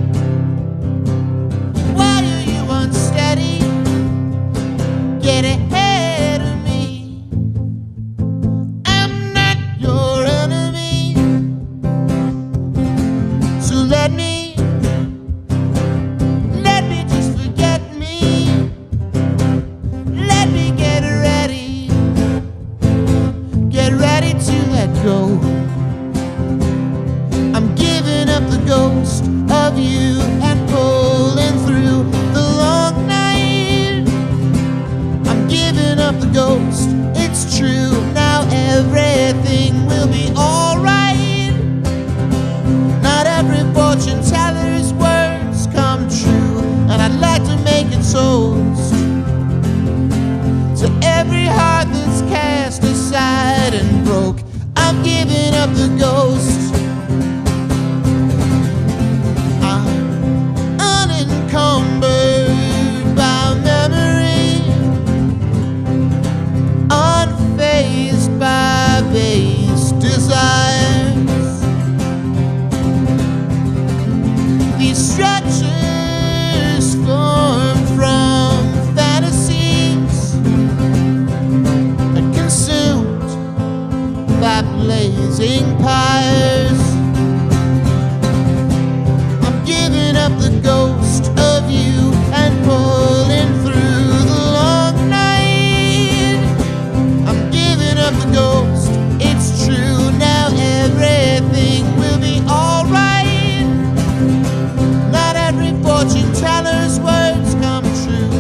why are you unsteady? Get ahead of me. I'm not your enemy, so let me just forget me. Let me get ready to let go. I'm giving up the ghost of you and pulling through the long night. I'm giving up the ghost, it's true. Now everything will be alright. Not every fortune teller's words come true, and I'd like to make a toast to every heart that's cast aside and broke. I'm giving up the ghost. Unencumbered by memory, unfazed by base desires. These structures formed from fantasies are consumed by blazing pyres. I'm giving up the ghost of you and pulling through the long night. I'm giving up the ghost, it's true. Now everything will be alright. Not every fortune teller's words come true,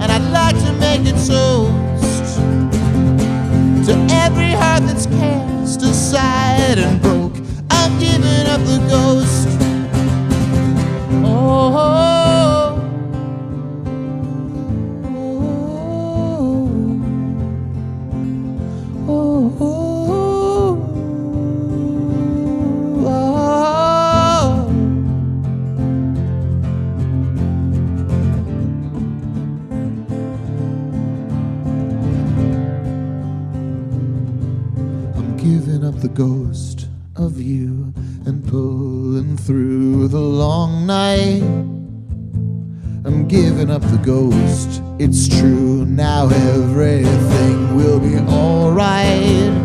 and I'd like to make a toast to every heart that's cast aside and broke, I'm giving up the ghost. Oh, oh, oh, oh, oh. Giving up the ghost of you and pulling through the long night. I'm giving up the ghost, it's true, now everything will be alright.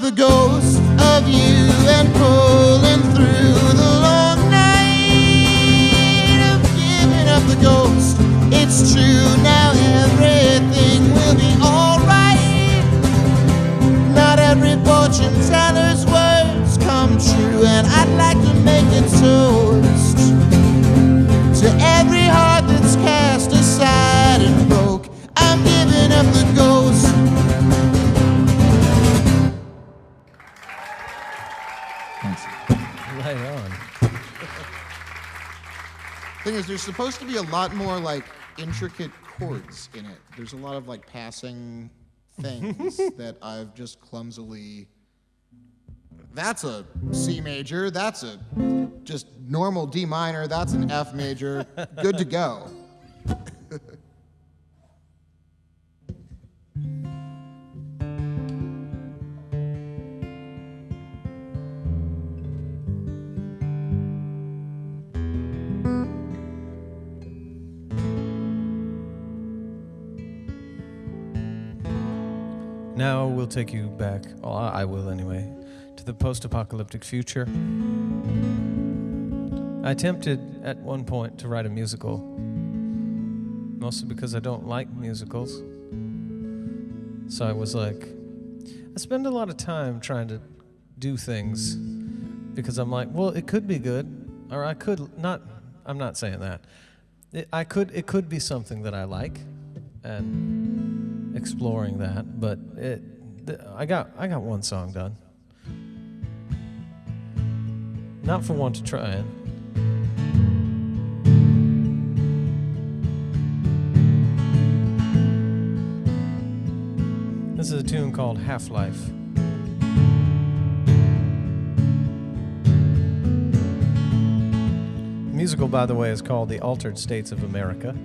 The ghost of you and pulling through the long night. I'm giving up the ghost, it's true, now everything will be alright. Not every fortune teller's words come true, and I'd like to make a toast to every heart that's cast aside and broke. I'm giving up the ghost. Right on. Thing is, there's supposed to be a lot more like intricate chords in it. There's a lot of like passing things that I've just clumsily. That's a C major. That's a just normal D minor. That's an F major. Good to go. Now we'll take you back, well, I will anyway, to the post-apocalyptic future. I attempted at one point to write a musical, mostly because I don't like musicals. So I was like, I spend a lot of time trying to do things because I'm like, well, it could be good, or I could not. I'm not saying that. It could be something that I like, and exploring that. But I got one song done. Not for one to try it. This is a tune called Half-Life. The musical, by the way, is called The Altered States of America.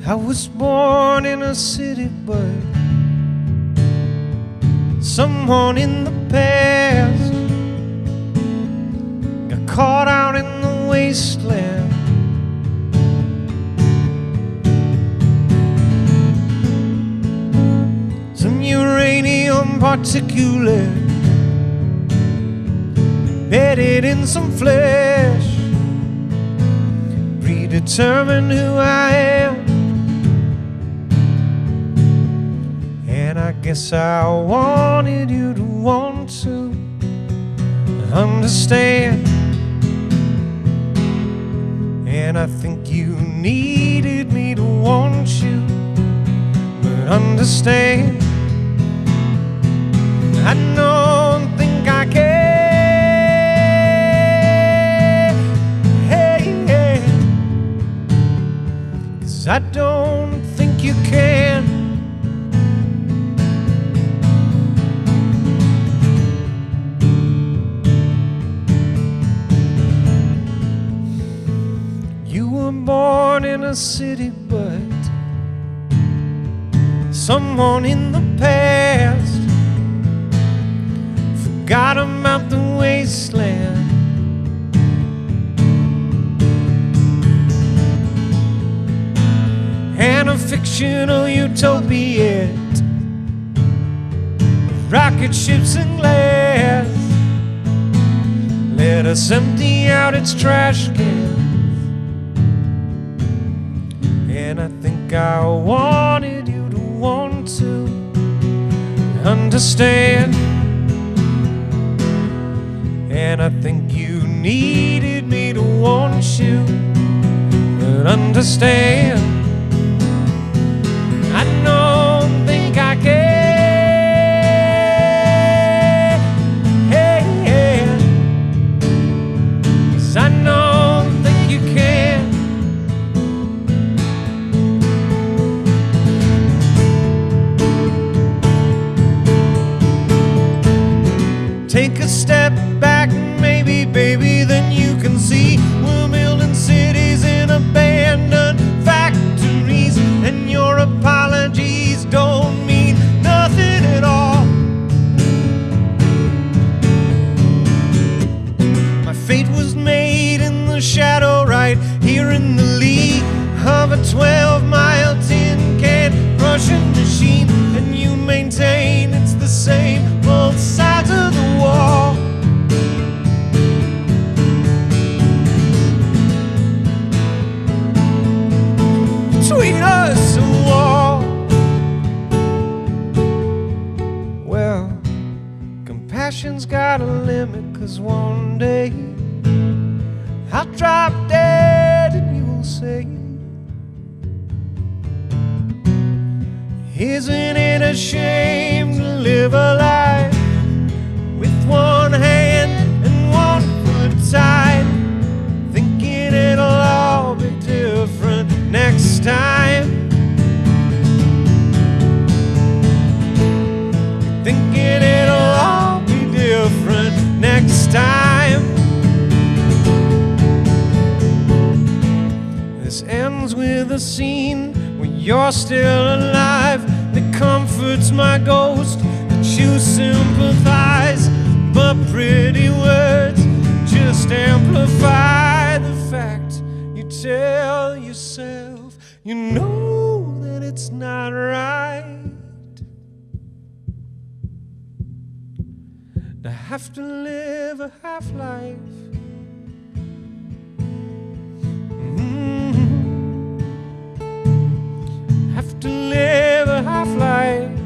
I was born in a city, but someone in the past got caught out in the wasteland. Some uranium particulate bedded in some flesh, predetermined who I am. And I guess I wanted you to want to understand. And I think you needed me to want you, but understand, I don't think I can. Hey, yeah. 'Cause I don't think you can. a city, but someone in the past forgot about the wasteland. And a fictional utopia, rocket ships and glass, let us empty out its trash cans. And I think I wanted you to want to understand. And I think you needed me to want you to understand. I don't think I can, hey, 'cause I don't think you can. Take a step back, maybe, baby, then you can see we're building cities in abandoned factories, and your apologies don't mean nothing at all. My fate was made in the shadow right here in the lee of a 12-mile tin can crushing machine, and you maintain it's the same both sides of the wall. Between us a wall. Well, compassion's got a limit, 'cause one day I'll drop dead and you'll say, isn't it a shame to live a life with one hand and one foot tied, thinking it'll all be different next time? Thinking it'll all be different next time. This ends with a scene where you're still alive, that comforts my ghost, that you sympathize. But pretty words just amplify the fact you tell yourself you know that it's not right to have to live a half-life. Have to live a half-life.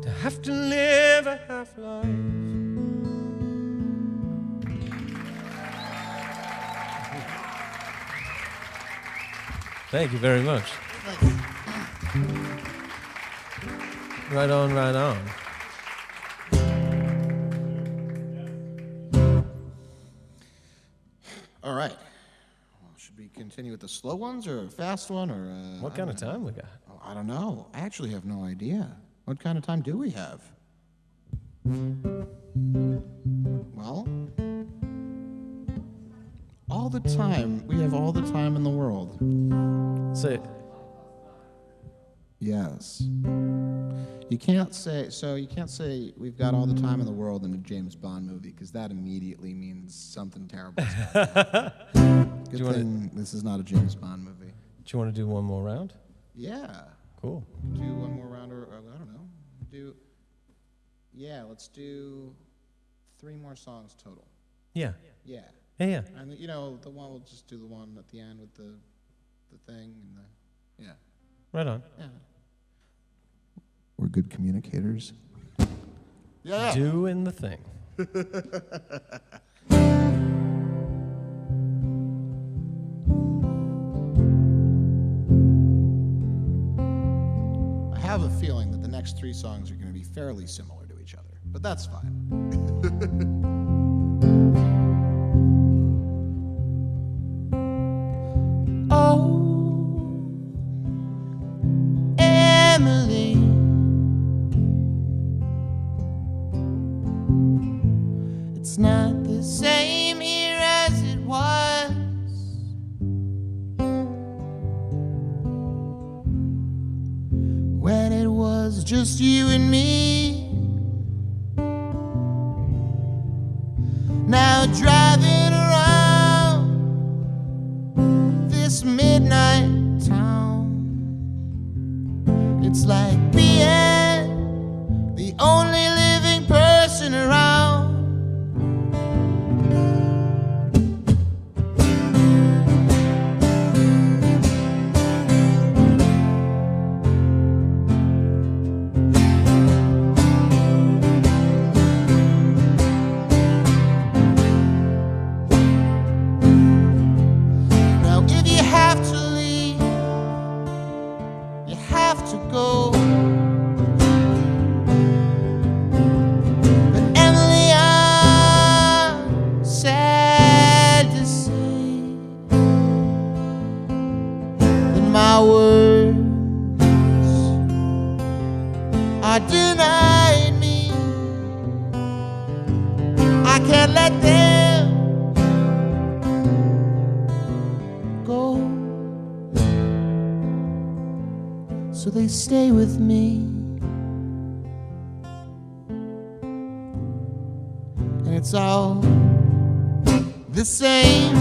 To have to live a half-life. Thank you very much. Right on, right on. All right. Well, should we continue with the slow ones or a fast one or? What kind of time we got? Oh, I don't know. I actually have no idea. What kind of time do we have? Well, all the time. We have all the time in the world. Say, Yes. You can't say we've got all the time in the world in a James Bond movie, because that immediately means something terrible. Good thing this is not a James Bond movie. do you want to do one more round? Yeah. Cool. Do one more round, or I don't know. Let's do 3 more songs total. Yeah. Yeah. Yeah. And the one, we'll just do the one at the end with the thing and the, yeah. Right on. Yeah. We're good communicators. Yeah. Doing the thing. I have a feeling that the next 3 songs are going to be fairly similar to each other, but that's fine. Oh, Emily, it's was just you and me. Now driving around this midnight town, it's like being the only living person around. So they stay with me, and it's all the same.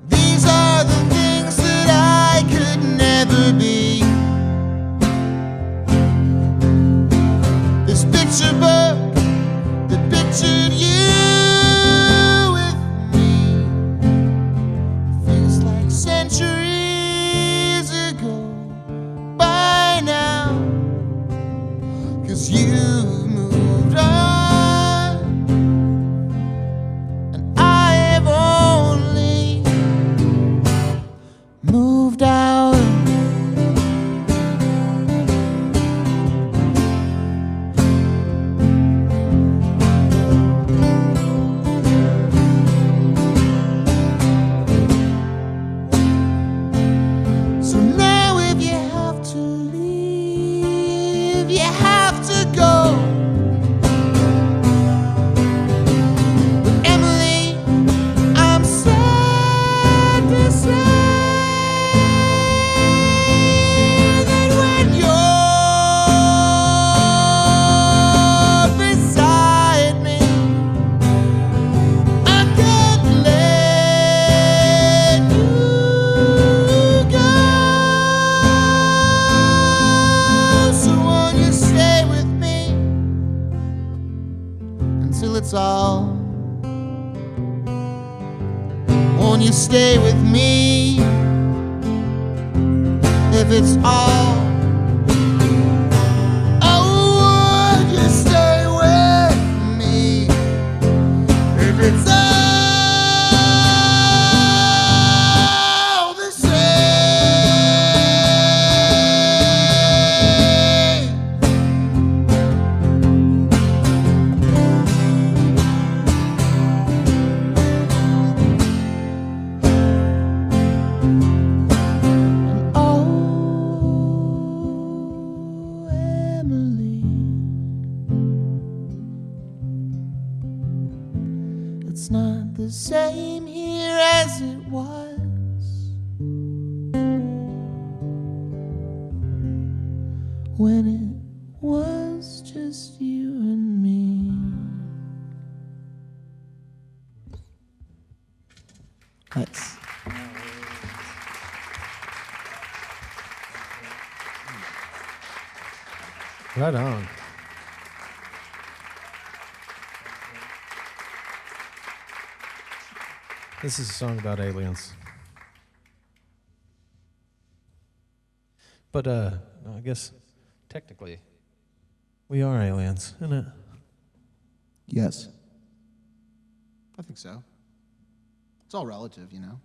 These are the things that I could never be. Picture book that pictured you with me feels like centuries ago by now, 'cause you've moved on and I've only moved out. All. Won't you stay with me if it's all? Oh, would you stay with me if it's all the It's not the same here as it was when it was just you and me. Thanks. Right on. This is a song about aliens. But I guess technically we are aliens, isn't it? Yes. I think so. It's all relative, you know.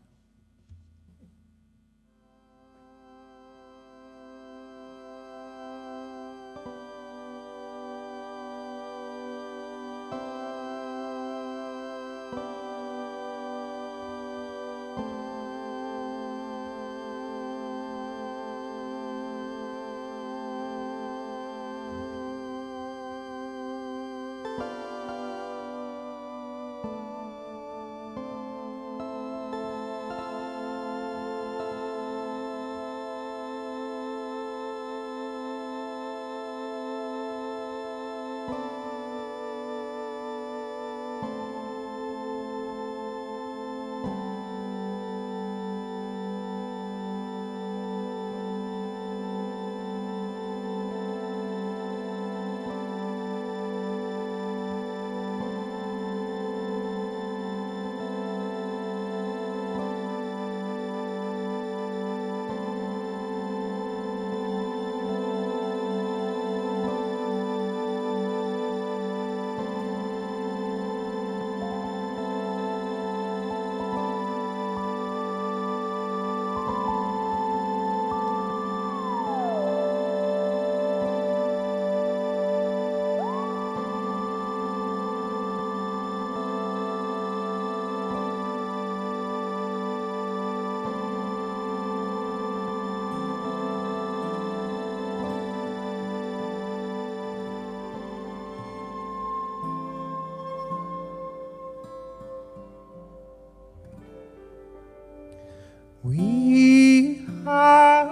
We have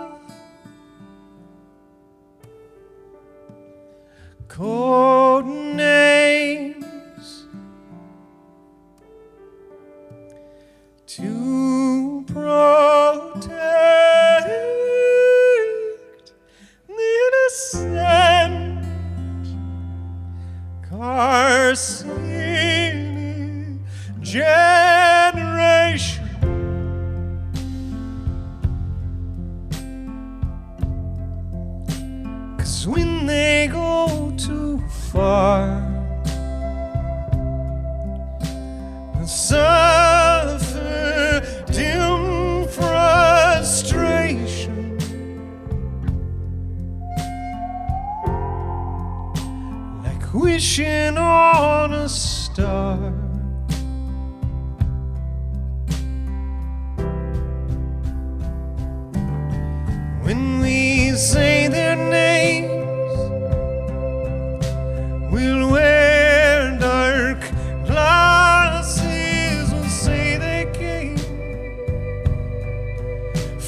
code names to protect the innocent. Carcini generation. 'Cause when they go too far, and suffer dim frustration, like wishing on a star. When we say their names, we'll wear dark glasses. We'll say they came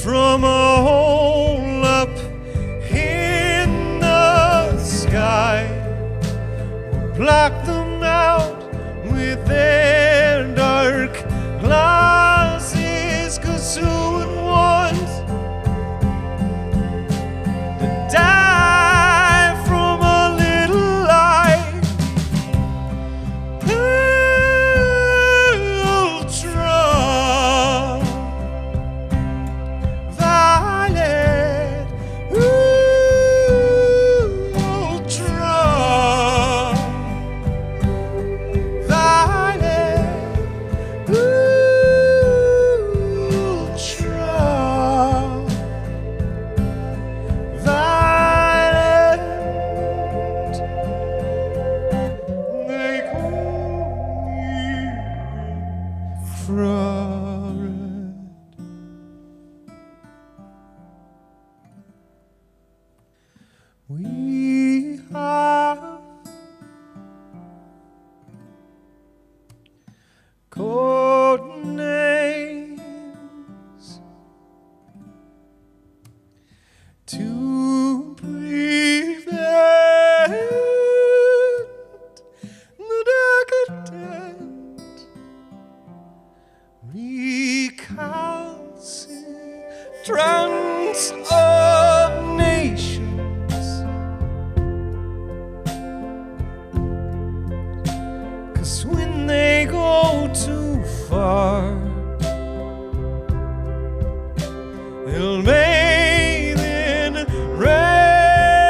from a hole up in the sky. We'll block them out with their dark glasses. 'Cause who would want die from a little light? Ultra violet, ultra violet, ultra violet. They call me infrared. We have code names to prevent the decadent recalcitrance of nations. 'Cause when they go too far, they'll bathe in radiation,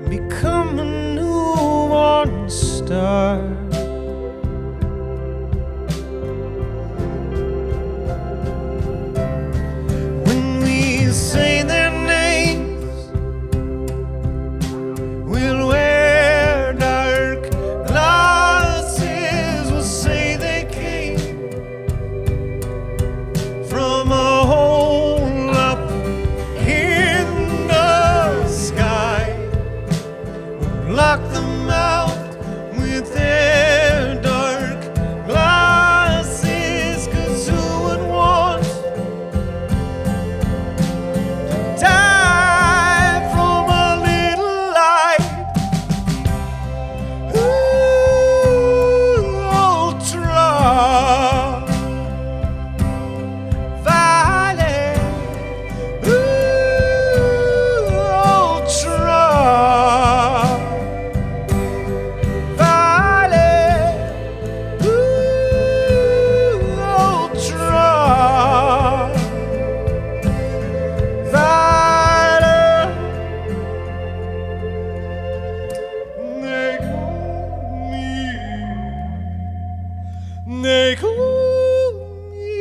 become a newborn star. When we say their names, we'll wear dark glasses. We'll say they came from a hole up in the sky. We'll block them out with their dark glasses. 'Cause who would want die from a little light? Ultra violet, ultra violet, ultra violet. They call me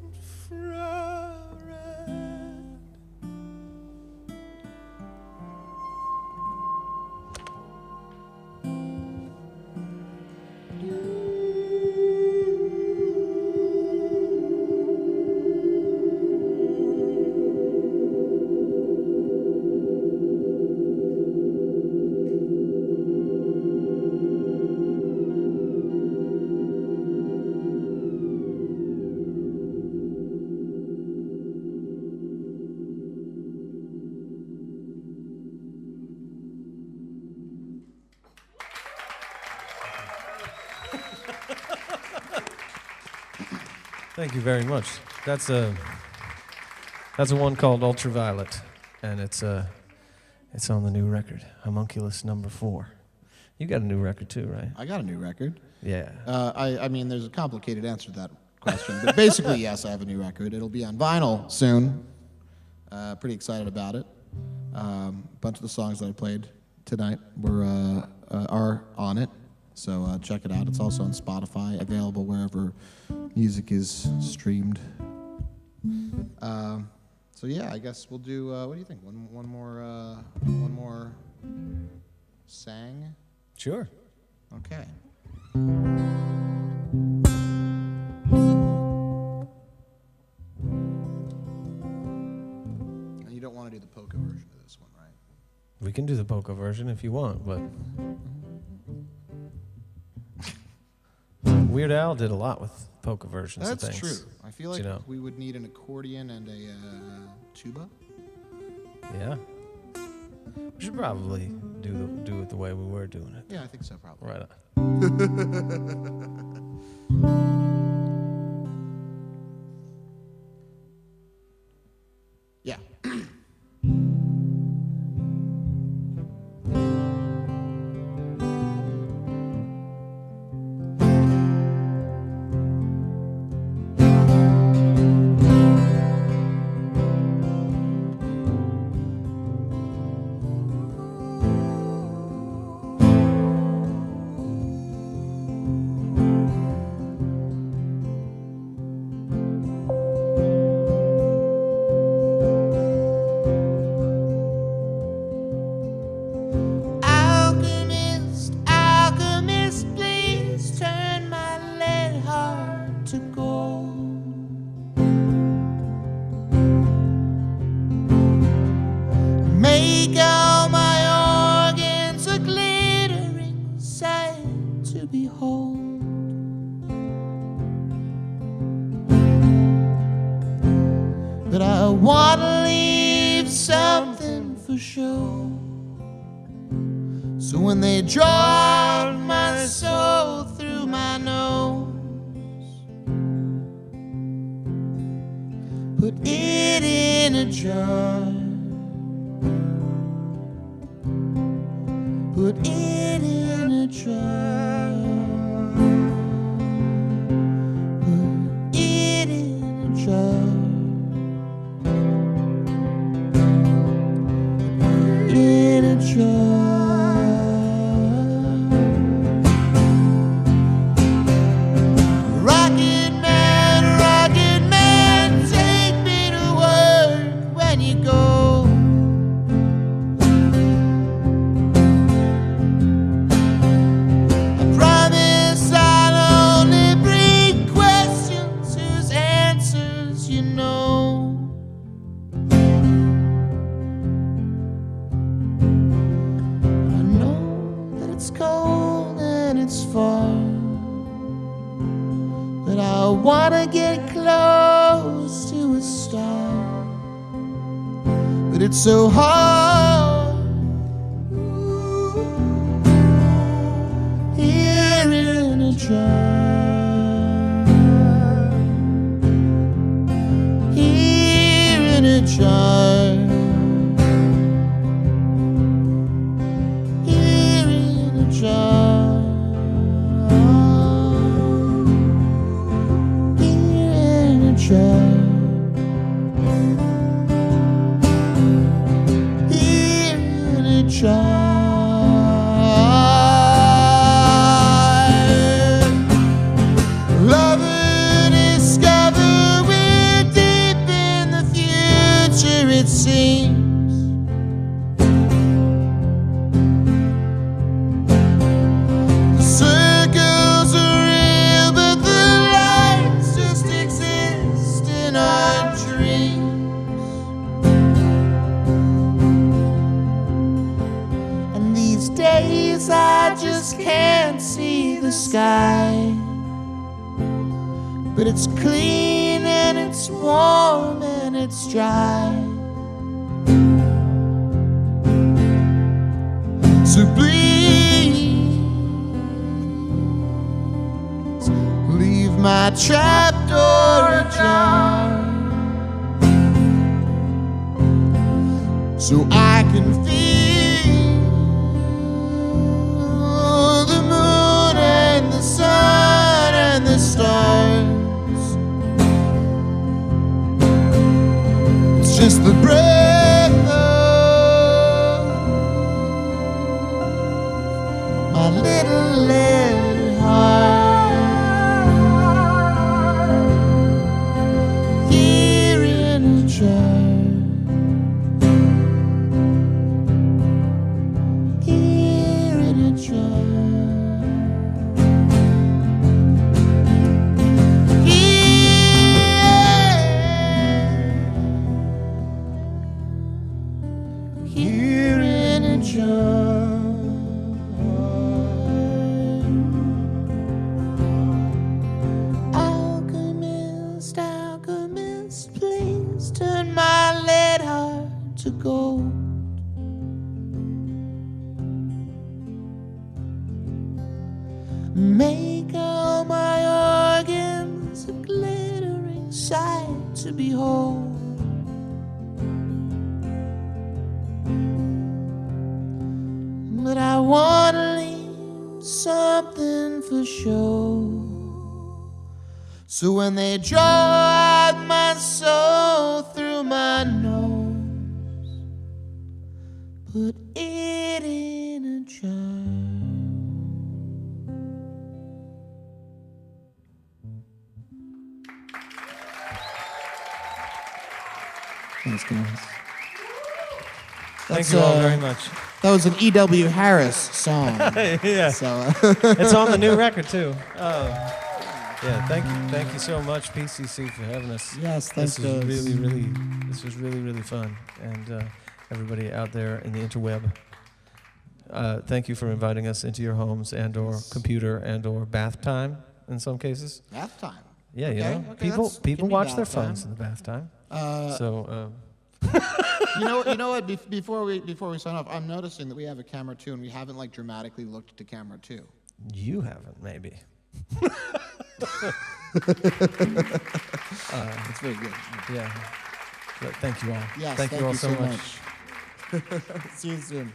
infrared. Thank you very much. That's a one called Ultraviolet, and it's on the new record, Homunculus number 4. You got a new record too, right? I got a new record. Yeah. I mean, there's a complicated answer to that question, but basically, yes, I have a new record. It'll be on vinyl soon. Pretty excited about it. A bunch of the songs that I played tonight are on it, so check it out. It's also on Spotify, available wherever music is streamed. So yeah, I guess we'll do. What do you think? One more sang. Sure. Okay. You don't want to do the polka version of this one, right? We can do the polka version if you want, but Weird Al did a lot with polka versions of That's things. true. I feel like we would need an accordion and a tuba. Yeah. We should probably do it the way we were doing it. Yeah, I think so, probably. Right on. Yeah. But I wanna leave something for sure. So when they draw my soul through my nose, put it in a jar. Put it in a jar. Put it in a jar. In a jar. Rocket man, take me to work when you go. I promise I'll only bring questions whose answers you know. It's cold and it's far, but I wanna get close to a star. But it's so hard here in a jar. Here in a jar. Love and discover we're deep in the future, it seems. The circles are real, but the lights just exist in our dreams. And these days I just can't see the sky. But it's clean and it's warm and it's dry. So please leave my trapdoor ajar, so I can feel the moon and the sun and the stars. It's just the breath of my little lead heart here in a jar. Here in a jar. Here in a jar. Alchemist, alchemist, please turn my lead heart to gold. Make all my organs a glittering sight to behold. But I wanna leave something for show. So when they draw out my soul through my nose, put it in a jar. Thanks, guys. Thank you all very much. That was an E.W. Harris song. Yeah. So, It's on the new record too. Yeah, thank you so much, PCC, for having us. yes, thanks, This was guys. really fun, and everybody out there in the interweb. Thank you for inviting us into your homes and/or computer and/or bath time in some cases. Bath time. Yeah, you Okay, know, okay, people give me watch their bath time. phones in the bath time. So You know what? Before we sign off, I'm noticing that we have a camera 2, and we haven't like dramatically looked to camera 2. you haven't, maybe. It's very good. Yeah. But thank you all. Yes, thank you all so much. See you soon.